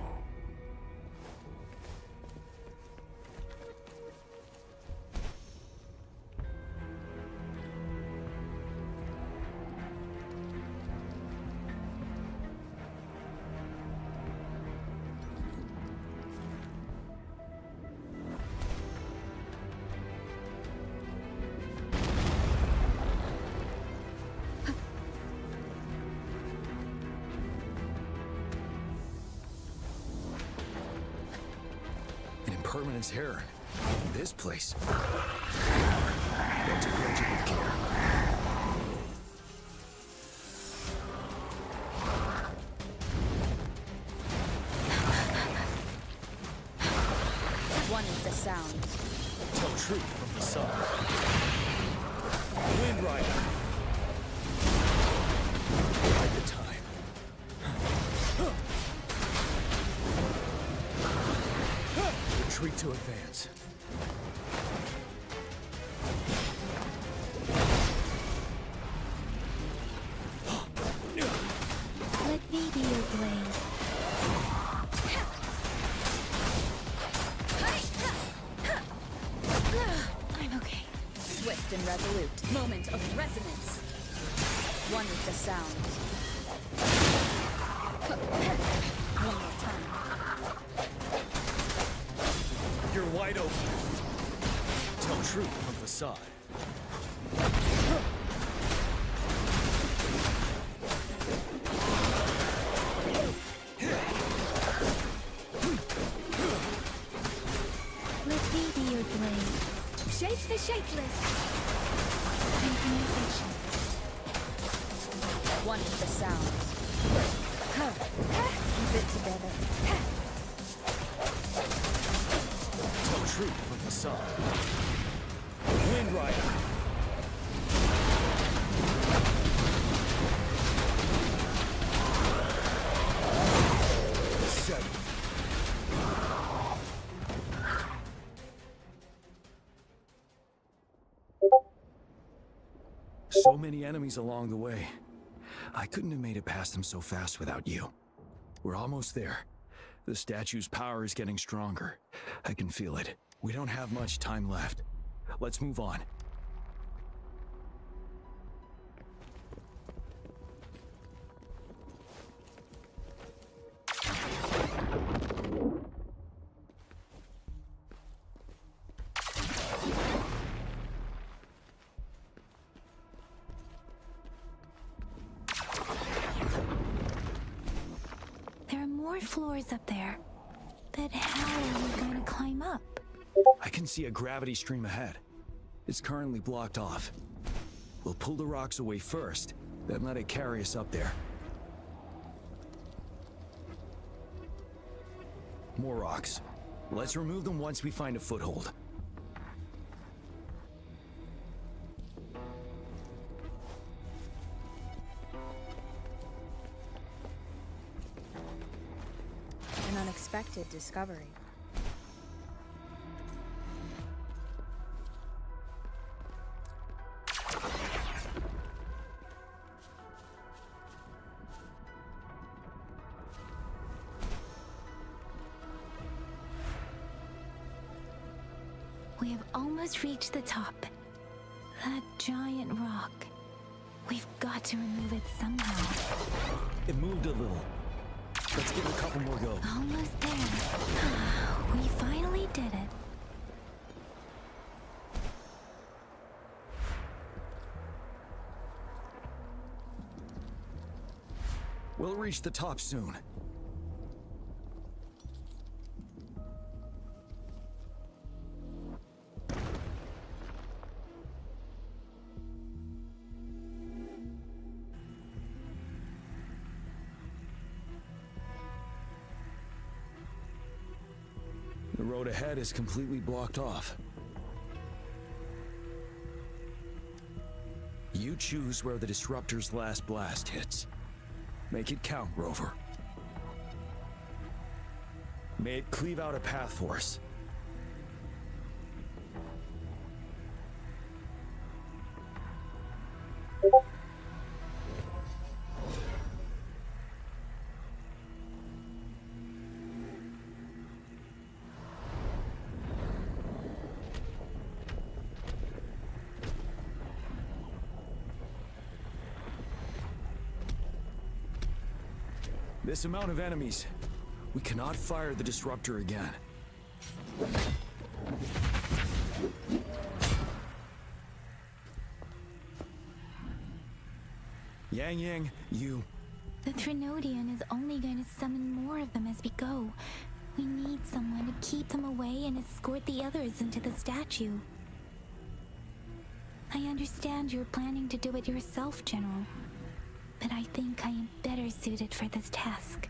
Permanence Heron. This place. Let's approach it with care. One with the sound. Tell truth from facade. Wind Rider. Ride the time. Retreat to advance. Let me be your blade. I'm okay. Swift and resolute. Moment of resonance. One with the sound. One more time. You're wide open. Tell truth from facade. Let me be your blade. Shape the shapeless. Synchronization. One with the sound. Keep it together. Tell truth from facade. Wind Rider. Seven. So many enemies along the way. I couldn't have made it past them so fast without you. We're almost there. The statue's power is getting stronger. I can feel it. We don't have much time left. Let's move on. There are more floors up there. But how are we going to climb up? I can see a gravity stream ahead. It's currently blocked off. We'll pull the rocks away first, then let it carry us up there. More rocks. Let's remove them once we find a foothold. An unexpected discovery. We have almost reached the top. That giant rock. We've got to remove it somehow. It moved a little. Let's give it a couple more go. Almost there. We finally did it. We'll reach the top soon. The road ahead is completely blocked off. You choose where the Disruptor's last blast hits. Make it count, Rover. May it cleave out a path for us. This amount of enemies, we cannot fire the Disruptor again. Yang, you... The Threnodian is only going to summon more of them as we go. We need someone to keep them away and escort the others into the statue. I understand you're planning to do it yourself, General. But I think I am better suited for this task.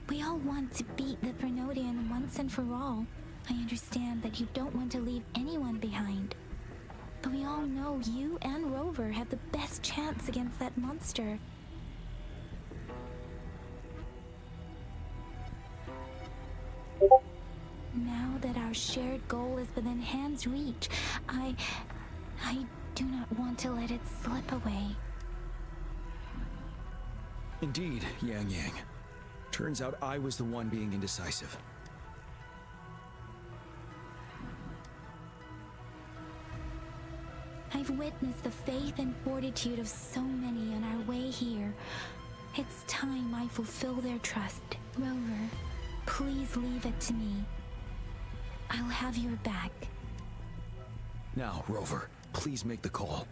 We all want to beat the Threnodian once and for all. I understand that you don't want to leave anyone behind. But we all know you and Rover have the best chance against that monster. Now that our shared goal is within hand's reach, I do not want to let it slip away. Indeed, Yang. Turns out I was the one being indecisive. I've witnessed the faith and fortitude of so many on our way here. It's time I fulfill their trust. Rover, please leave it to me. I'll have your back. Now, Rover, please make the call.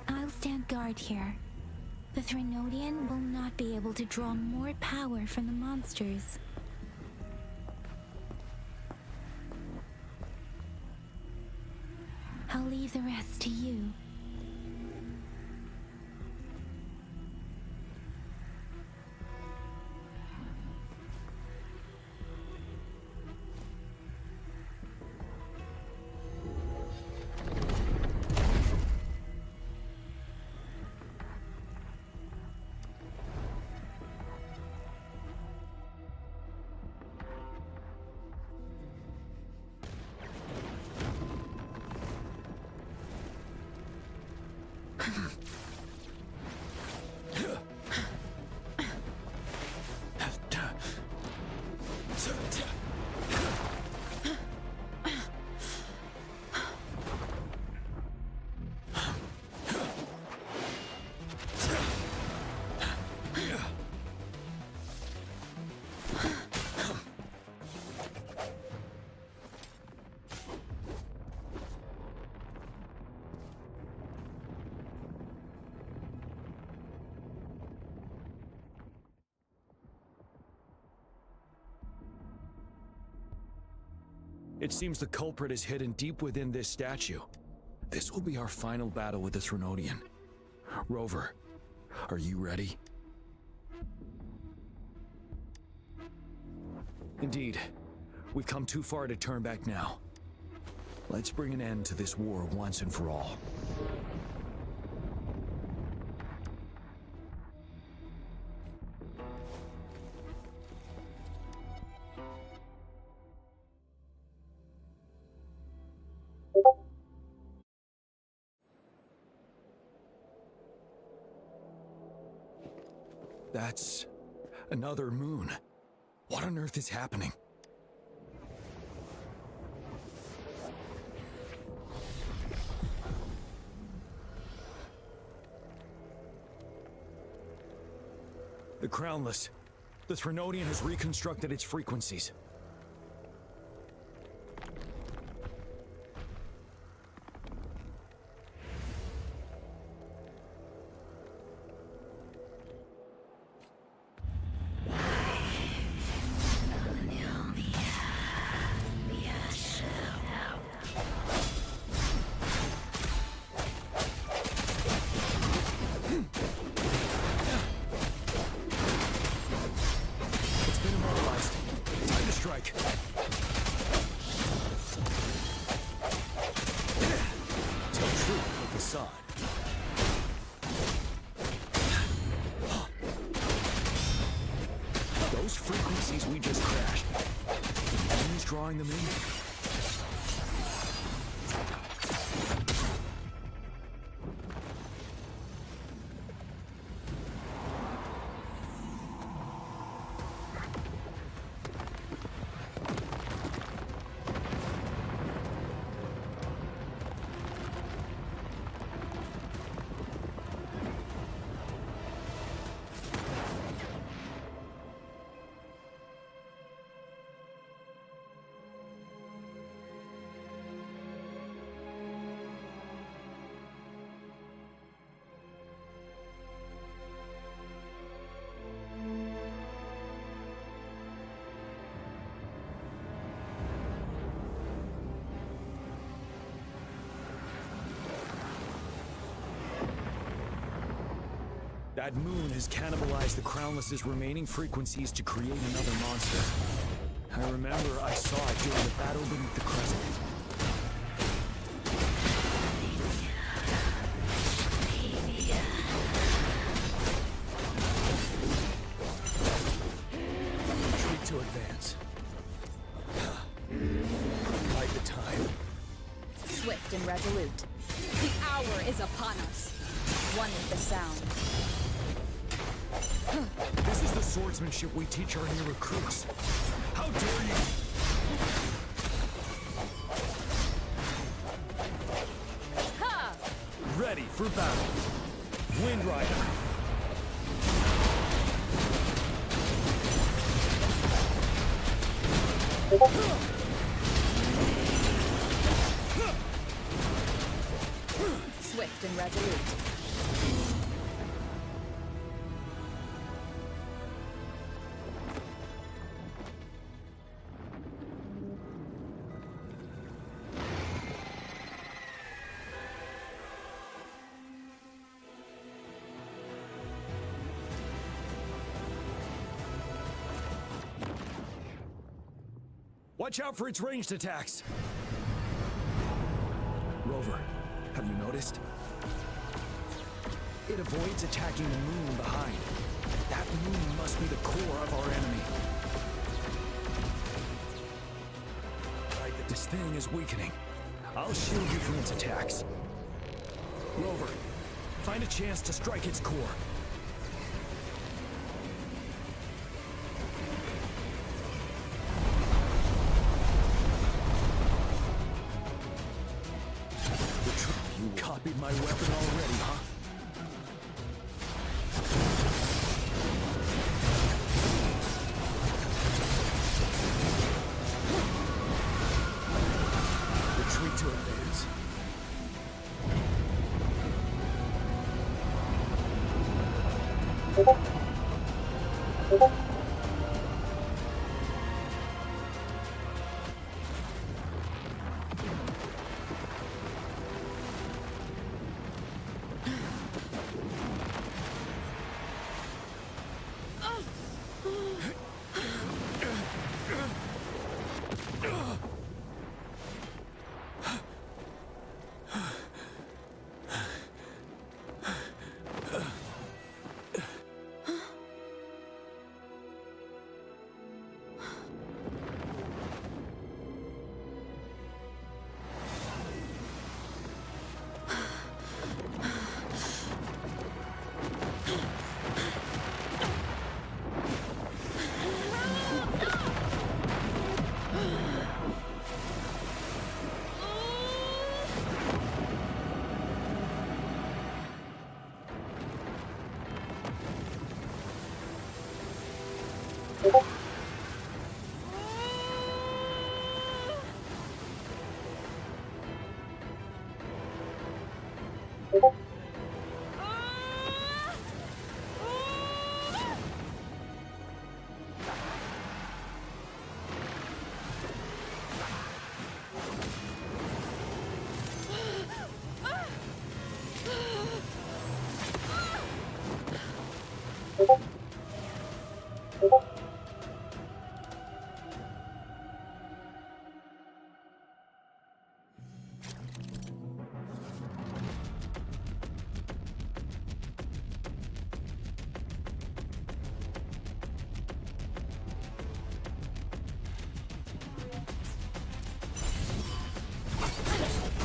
I'll stand guard here. The Threnodian will not be able to draw more power from the monsters. I'll leave the rest to you. It seems the culprit is hidden deep within this statue. This will be our final battle with the Threnodian. Rover, are you ready? Indeed. We've come too far to turn back now. Let's bring an end to this war once and for all. That's another moon. What on earth is happening? The Crownless. The Threnodian has reconstructed its frequencies. Those frequencies we just crashed. Who's drawing them in? That moon has cannibalized the Crownless's remaining frequencies to create another monster. I remember I saw it during the battle beneath the crescent. Retreat to advance. Bide the time. Swift and resolute. The hour is upon us. One with the sound. This is the swordsmanship we teach our new recruits. How dare you! Ha! Ready for battle. Wind Rider. Swift and resolute. Watch out for its ranged attacks. Rover, have you noticed? It avoids attacking the moon behind. That moon must be the core of our enemy. Right, this thing is weakening. I'll shield you from its attacks. Rover, find a chance to strike its core. You copied my weapon already, huh? Retreat to advance.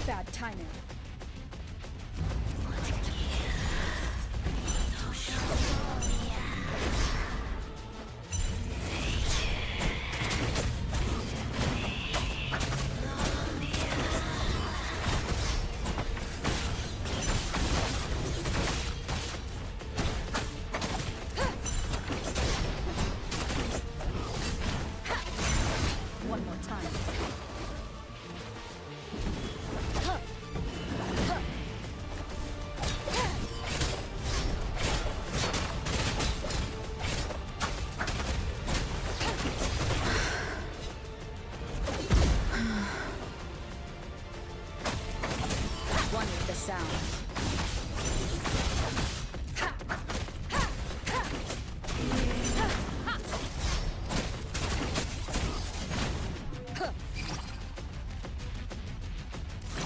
Bad timing. One more time. One with the sound.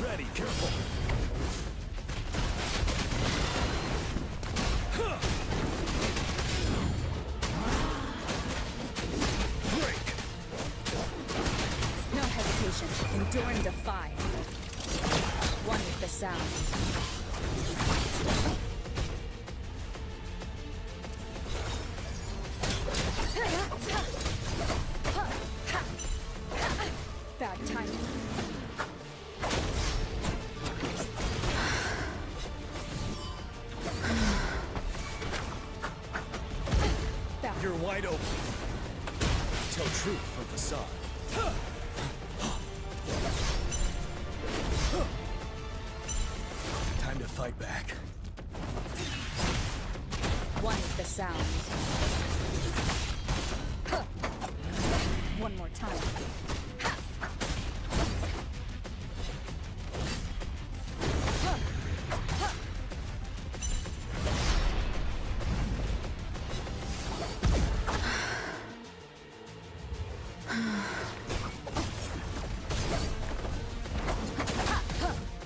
Ready, careful. Break. No hesitation. Endure and defy. One with the sound. Bad timing. You're wide open. Tell truth from facade. Time to fight back. One with the sound. One more time.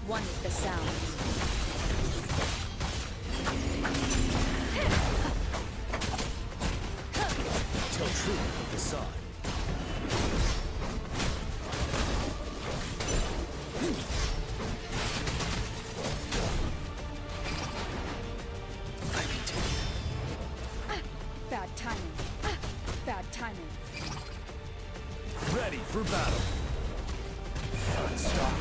One with the sound. Tell truth from facade. I continue. Bad timing. Bad timing. Ready for battle. Stop.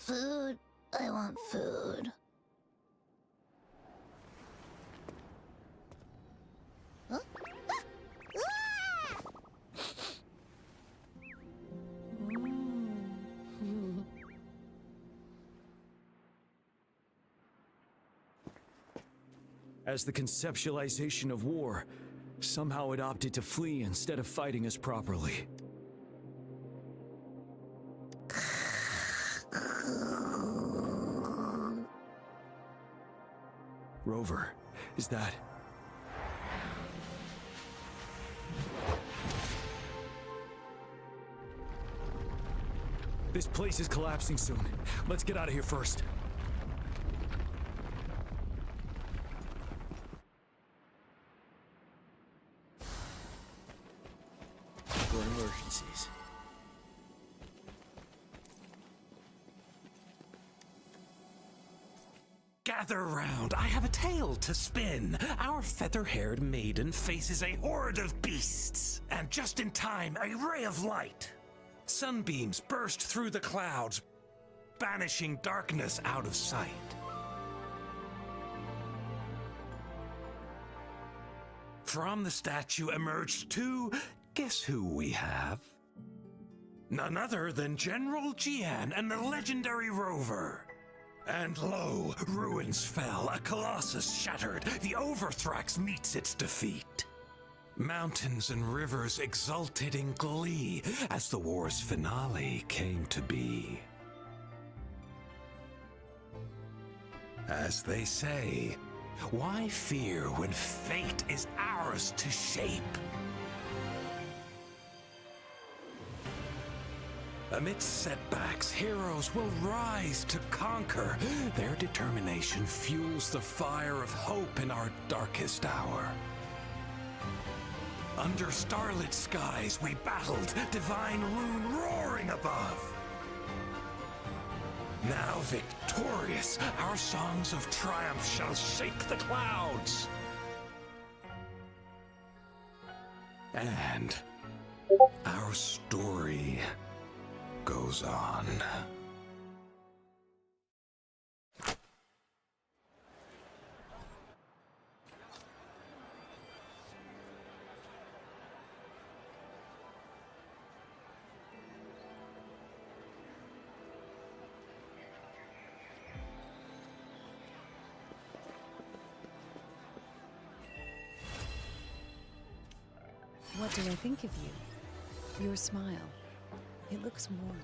Food. I want food. Huh? As the conceptualization of war, somehow it opted to flee instead of fighting us properly. Rover, is that... This place is collapsing soon. Let's get out of here first. For emergencies. Gather round, I have a tale to spin. Our feather-haired maiden faces a horde of beasts. And just in time, a ray of light. Sunbeams burst through the clouds, banishing darkness out of sight. From the statue emerged two. Guess who we have? None other than General Jian and the legendary Rover. And lo, ruins fell, a colossus shattered, the Overthrax meets its defeat. Mountains and rivers exulted in glee as the war's finale came to be. As they say, why fear when fate is ours to shape? Amidst setbacks, heroes will rise to conquer. Their determination fuels the fire of hope in our darkest hour. Under starlit skies we battled, divine rune roaring above. Now victorious, our songs of triumph shall shake the clouds. And our story goes on. What do I think of you? Your smile. It looks warm.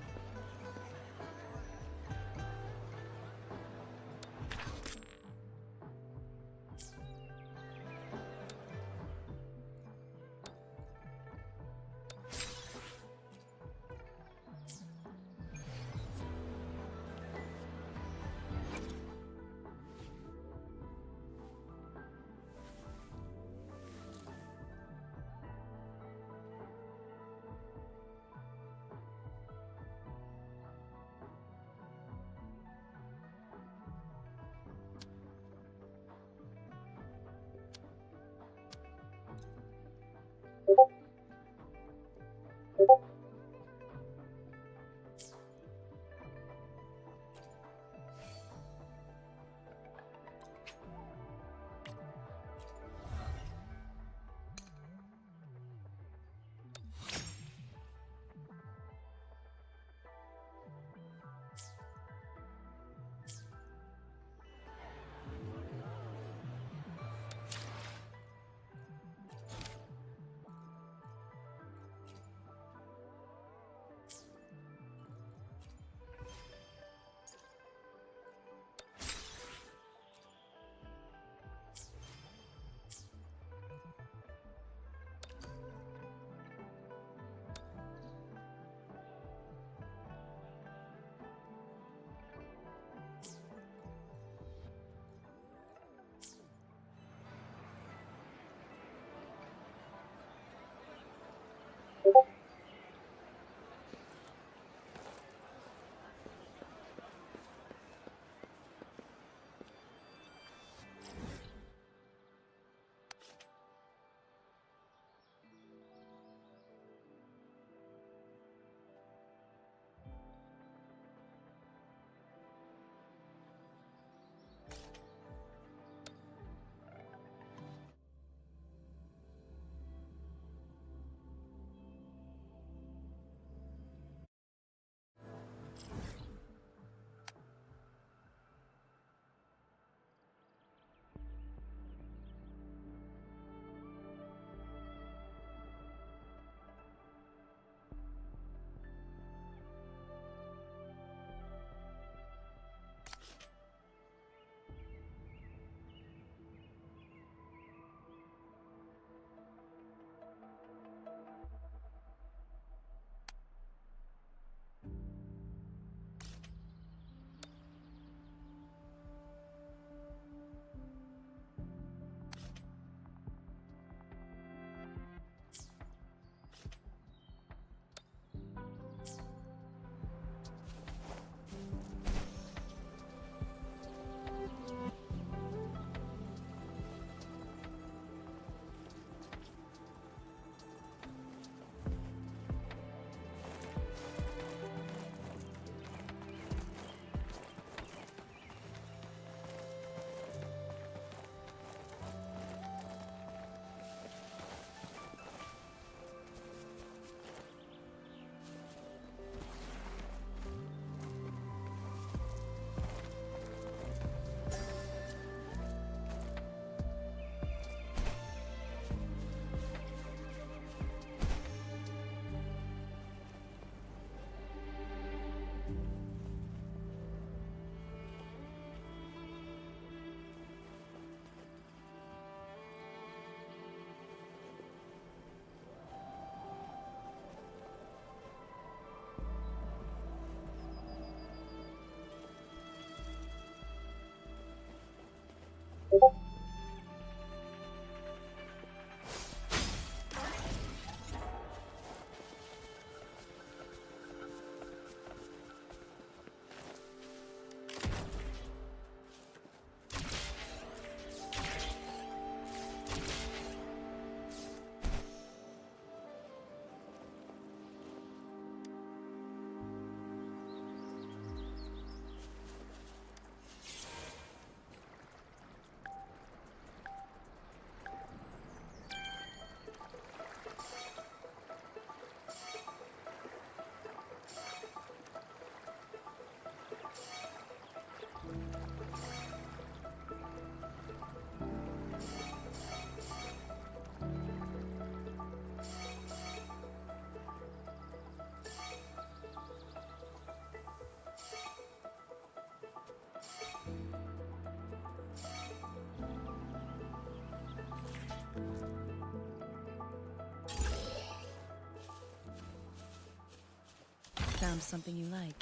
Found something you like.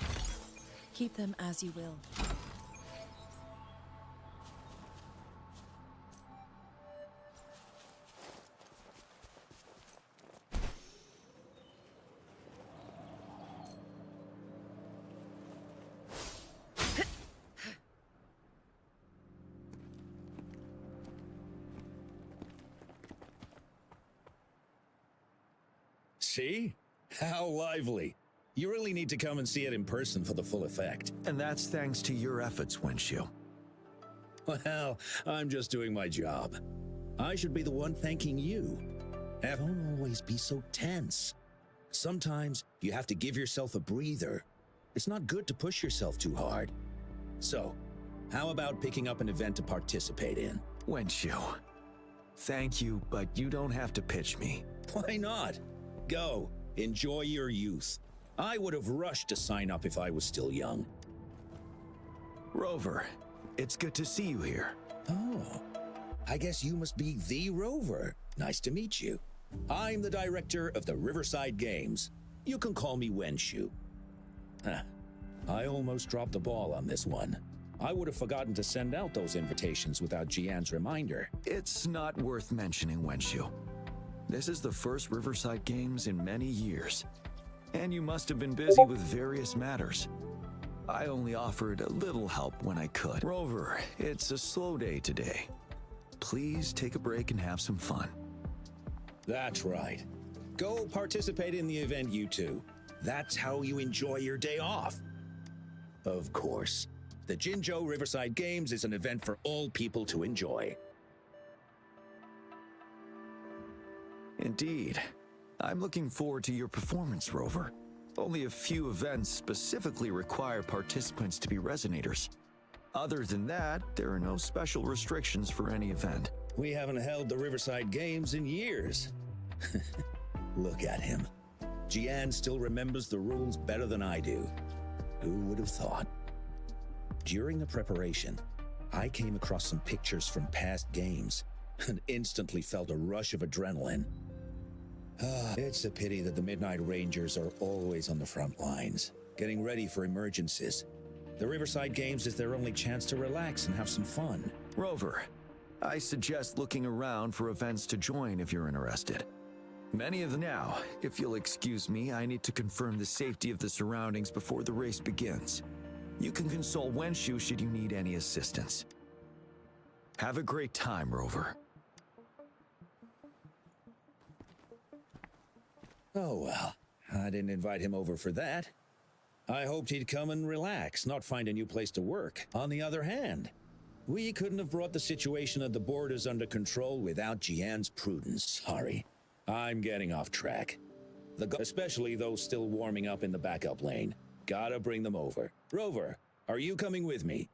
Keep them as you will. See? How lively. You really need to come and see it in person for the full effect. And that's thanks to your efforts, Wenshu. Well, I'm just doing my job. I should be the one thanking you. Don't always be so tense. Sometimes you have to give yourself a breather. It's not good to push yourself too hard. So, how about picking up an event to participate in? Wenshu, thank you, but you don't have to pitch me. Why not? Go, enjoy your youth. I would have rushed to sign up if I was still young. Rover, it's good to see you here. Oh, I guess you must be the Rover. Nice to meet you. I'm the director of the Riverside Games. You can call me Wenshu. I almost dropped the ball on this one. I would have forgotten to send out those invitations without Jian's reminder. It's not worth mentioning, Wenshu. This is the first Riverside Games in many years, and you must have been busy with various matters. I only offered a little help when I could. Rover, it's a slow day today. Please take a break and have some fun. That's right. Go participate in the event, you two. That's how you enjoy your day off. Of course, the Jinzhou Riverside Games is an event for all people to enjoy. Indeed. I'm looking forward to your performance, Rover. Only a few events specifically require participants to be resonators. Other than that, there are no special restrictions for any event. We haven't held the Riverside Games in years. Look at him. Jian still remembers the rules better than I do. Who would have thought? During the preparation, I came across some pictures from past games and instantly felt a rush of adrenaline. It's a pity that the Midnight Rangers are always on the front lines, getting ready for emergencies. The Riverside Games is their only chance to relax and have some fun. Rover, I suggest looking around for events to join if you're interested. Many of them now. If you'll excuse me, I need to confirm the safety of the surroundings before the race begins. You can consult Wenshu should you need any assistance. Have a great time, Rover. Oh well, I didn't invite him over for that. I hoped he'd come and relax, not find a new place to work. On the other hand, we couldn't have brought the situation at the borders under control without Jian's prudence. Sorry, I'm getting off track. Especially those still warming up in the backup lane. Gotta bring them over. Rover, are you coming with me?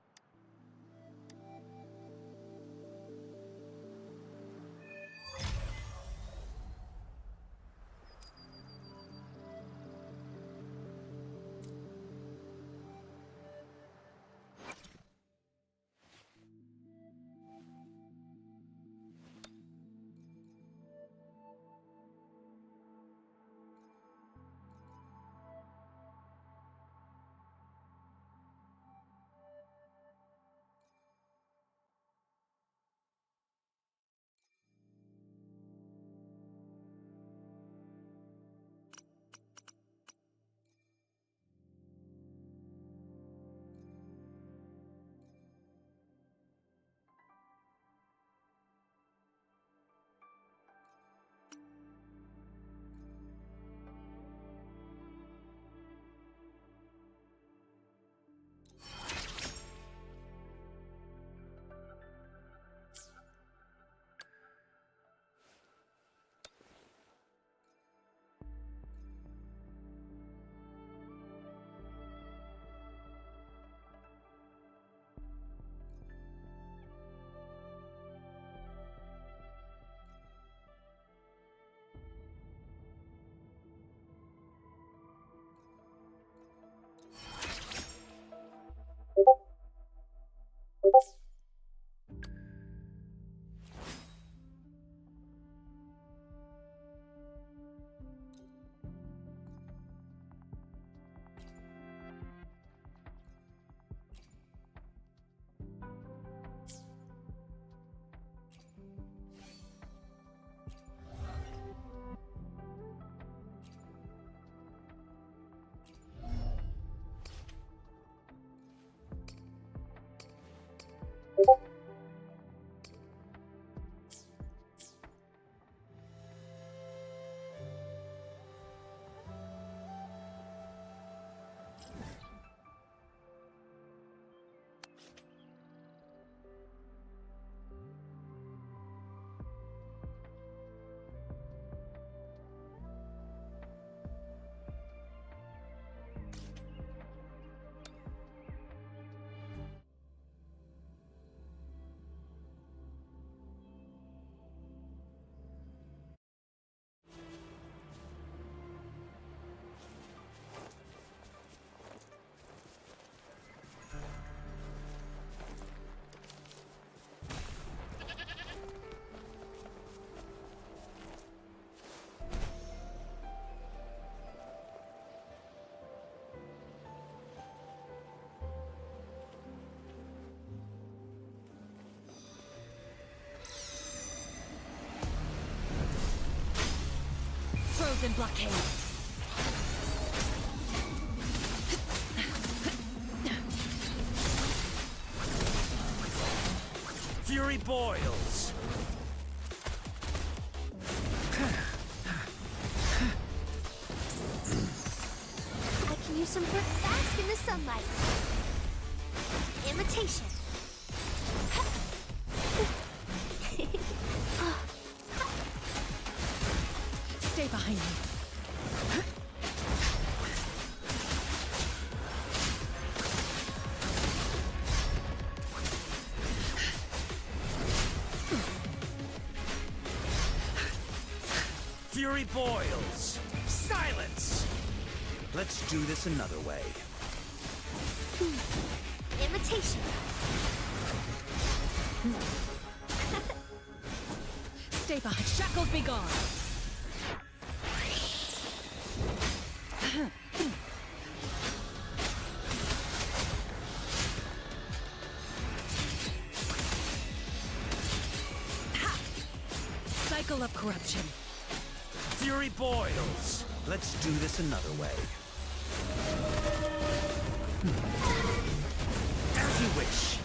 in blockade. Fury boils. I can use some quick bask in the sunlight. Imitation. Stay behind me. Fury boils. Silence! Let's do this another way. Imitation. Stay behind. Shackles be gone. Cycle of corruption. Fury boils. Let's do this another way. As you wish.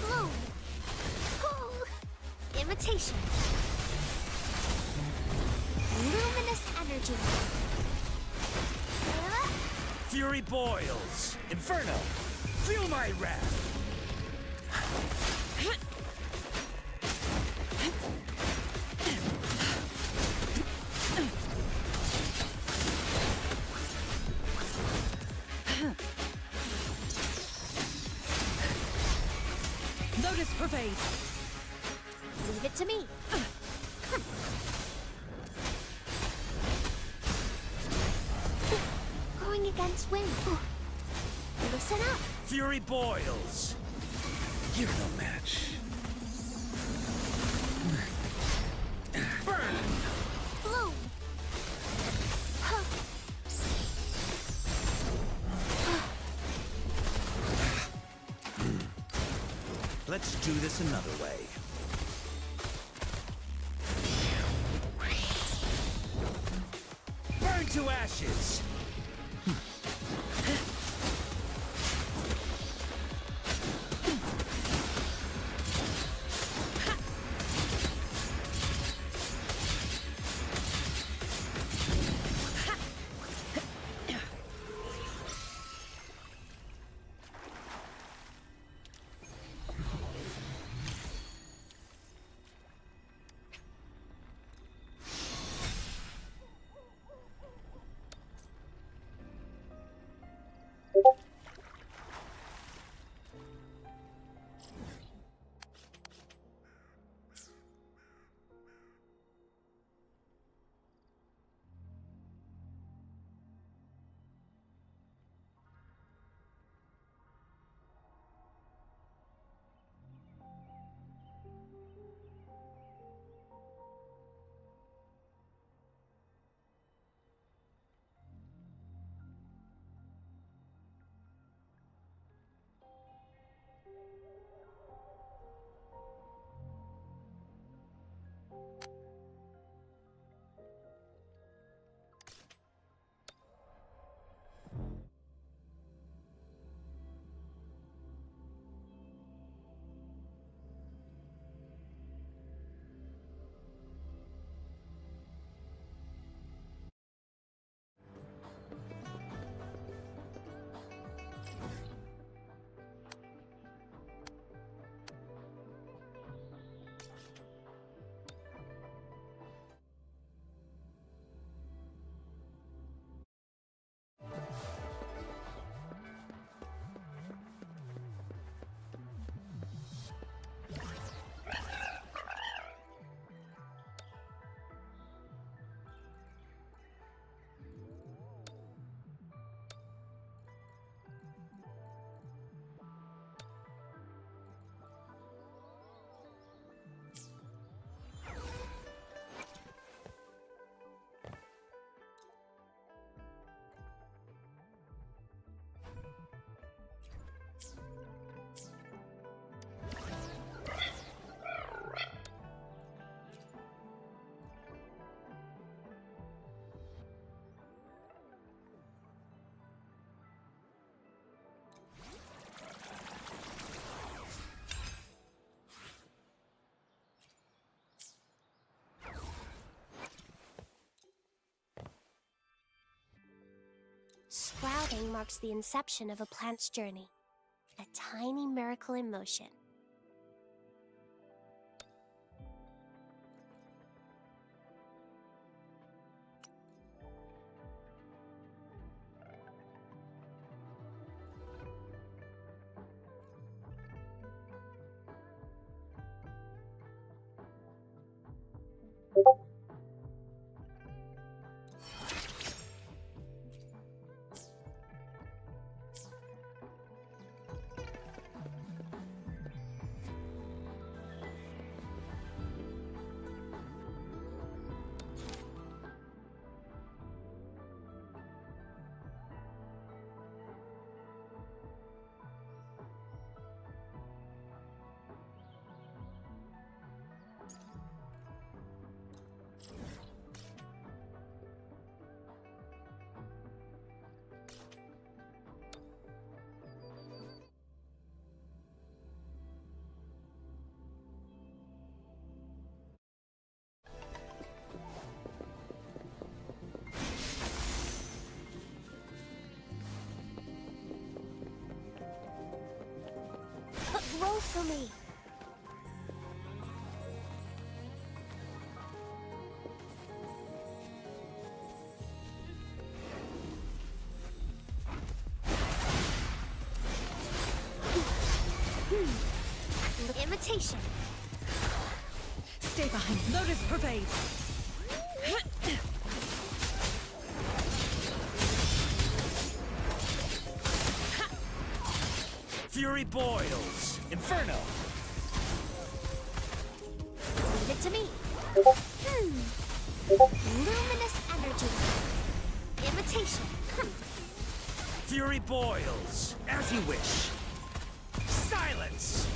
Bloom. Imitation. Luminous energy. Fury boils. Inferno. Feel my wrath. Lotus pervade. Leave it to me. Going against wind. Listen up. Fury boils. You're no match. Burn! Bloom. Let's do this another way. Burn to ashes! spring marks the inception of a plant's journey. A tiny miracle in motion. Roll for me. Imitation. Stay behind. Lotus pervade. Fury boils. Inferno. Leave it to me. Luminous energy. Imitation. Fury boils. As you wish. Silence.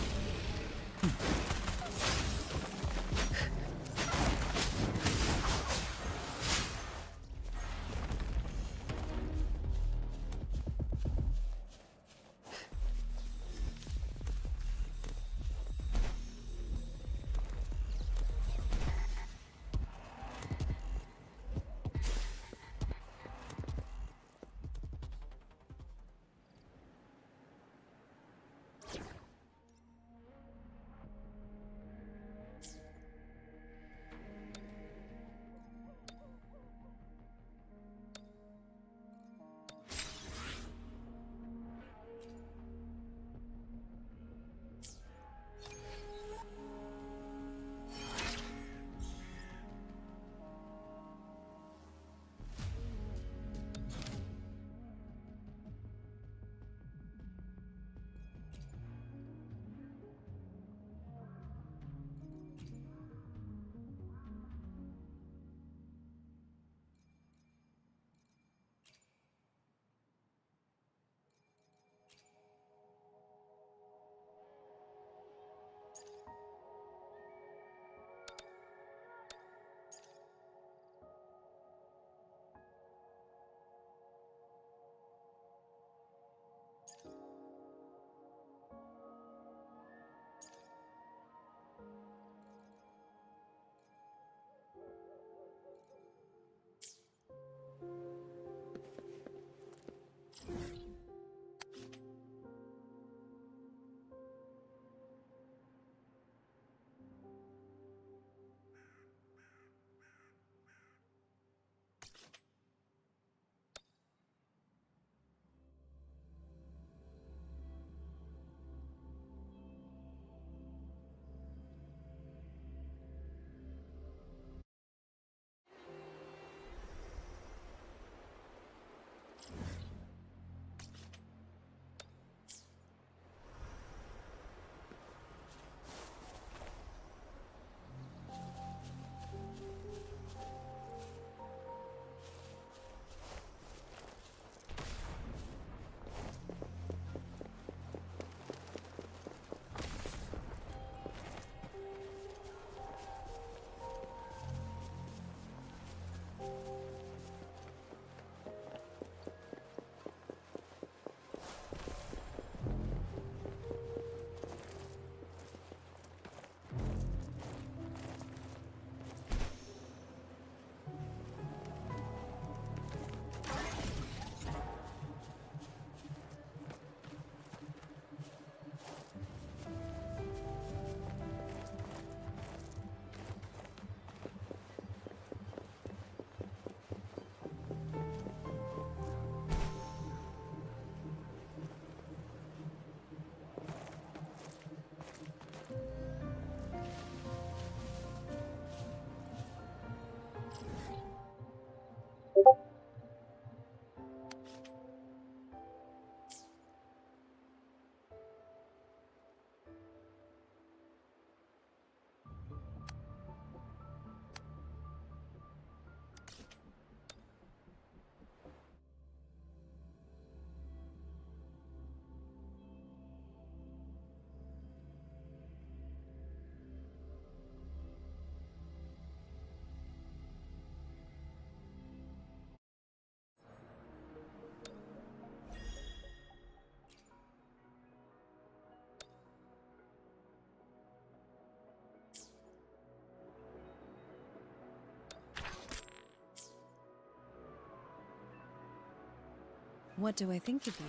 What do I think of you?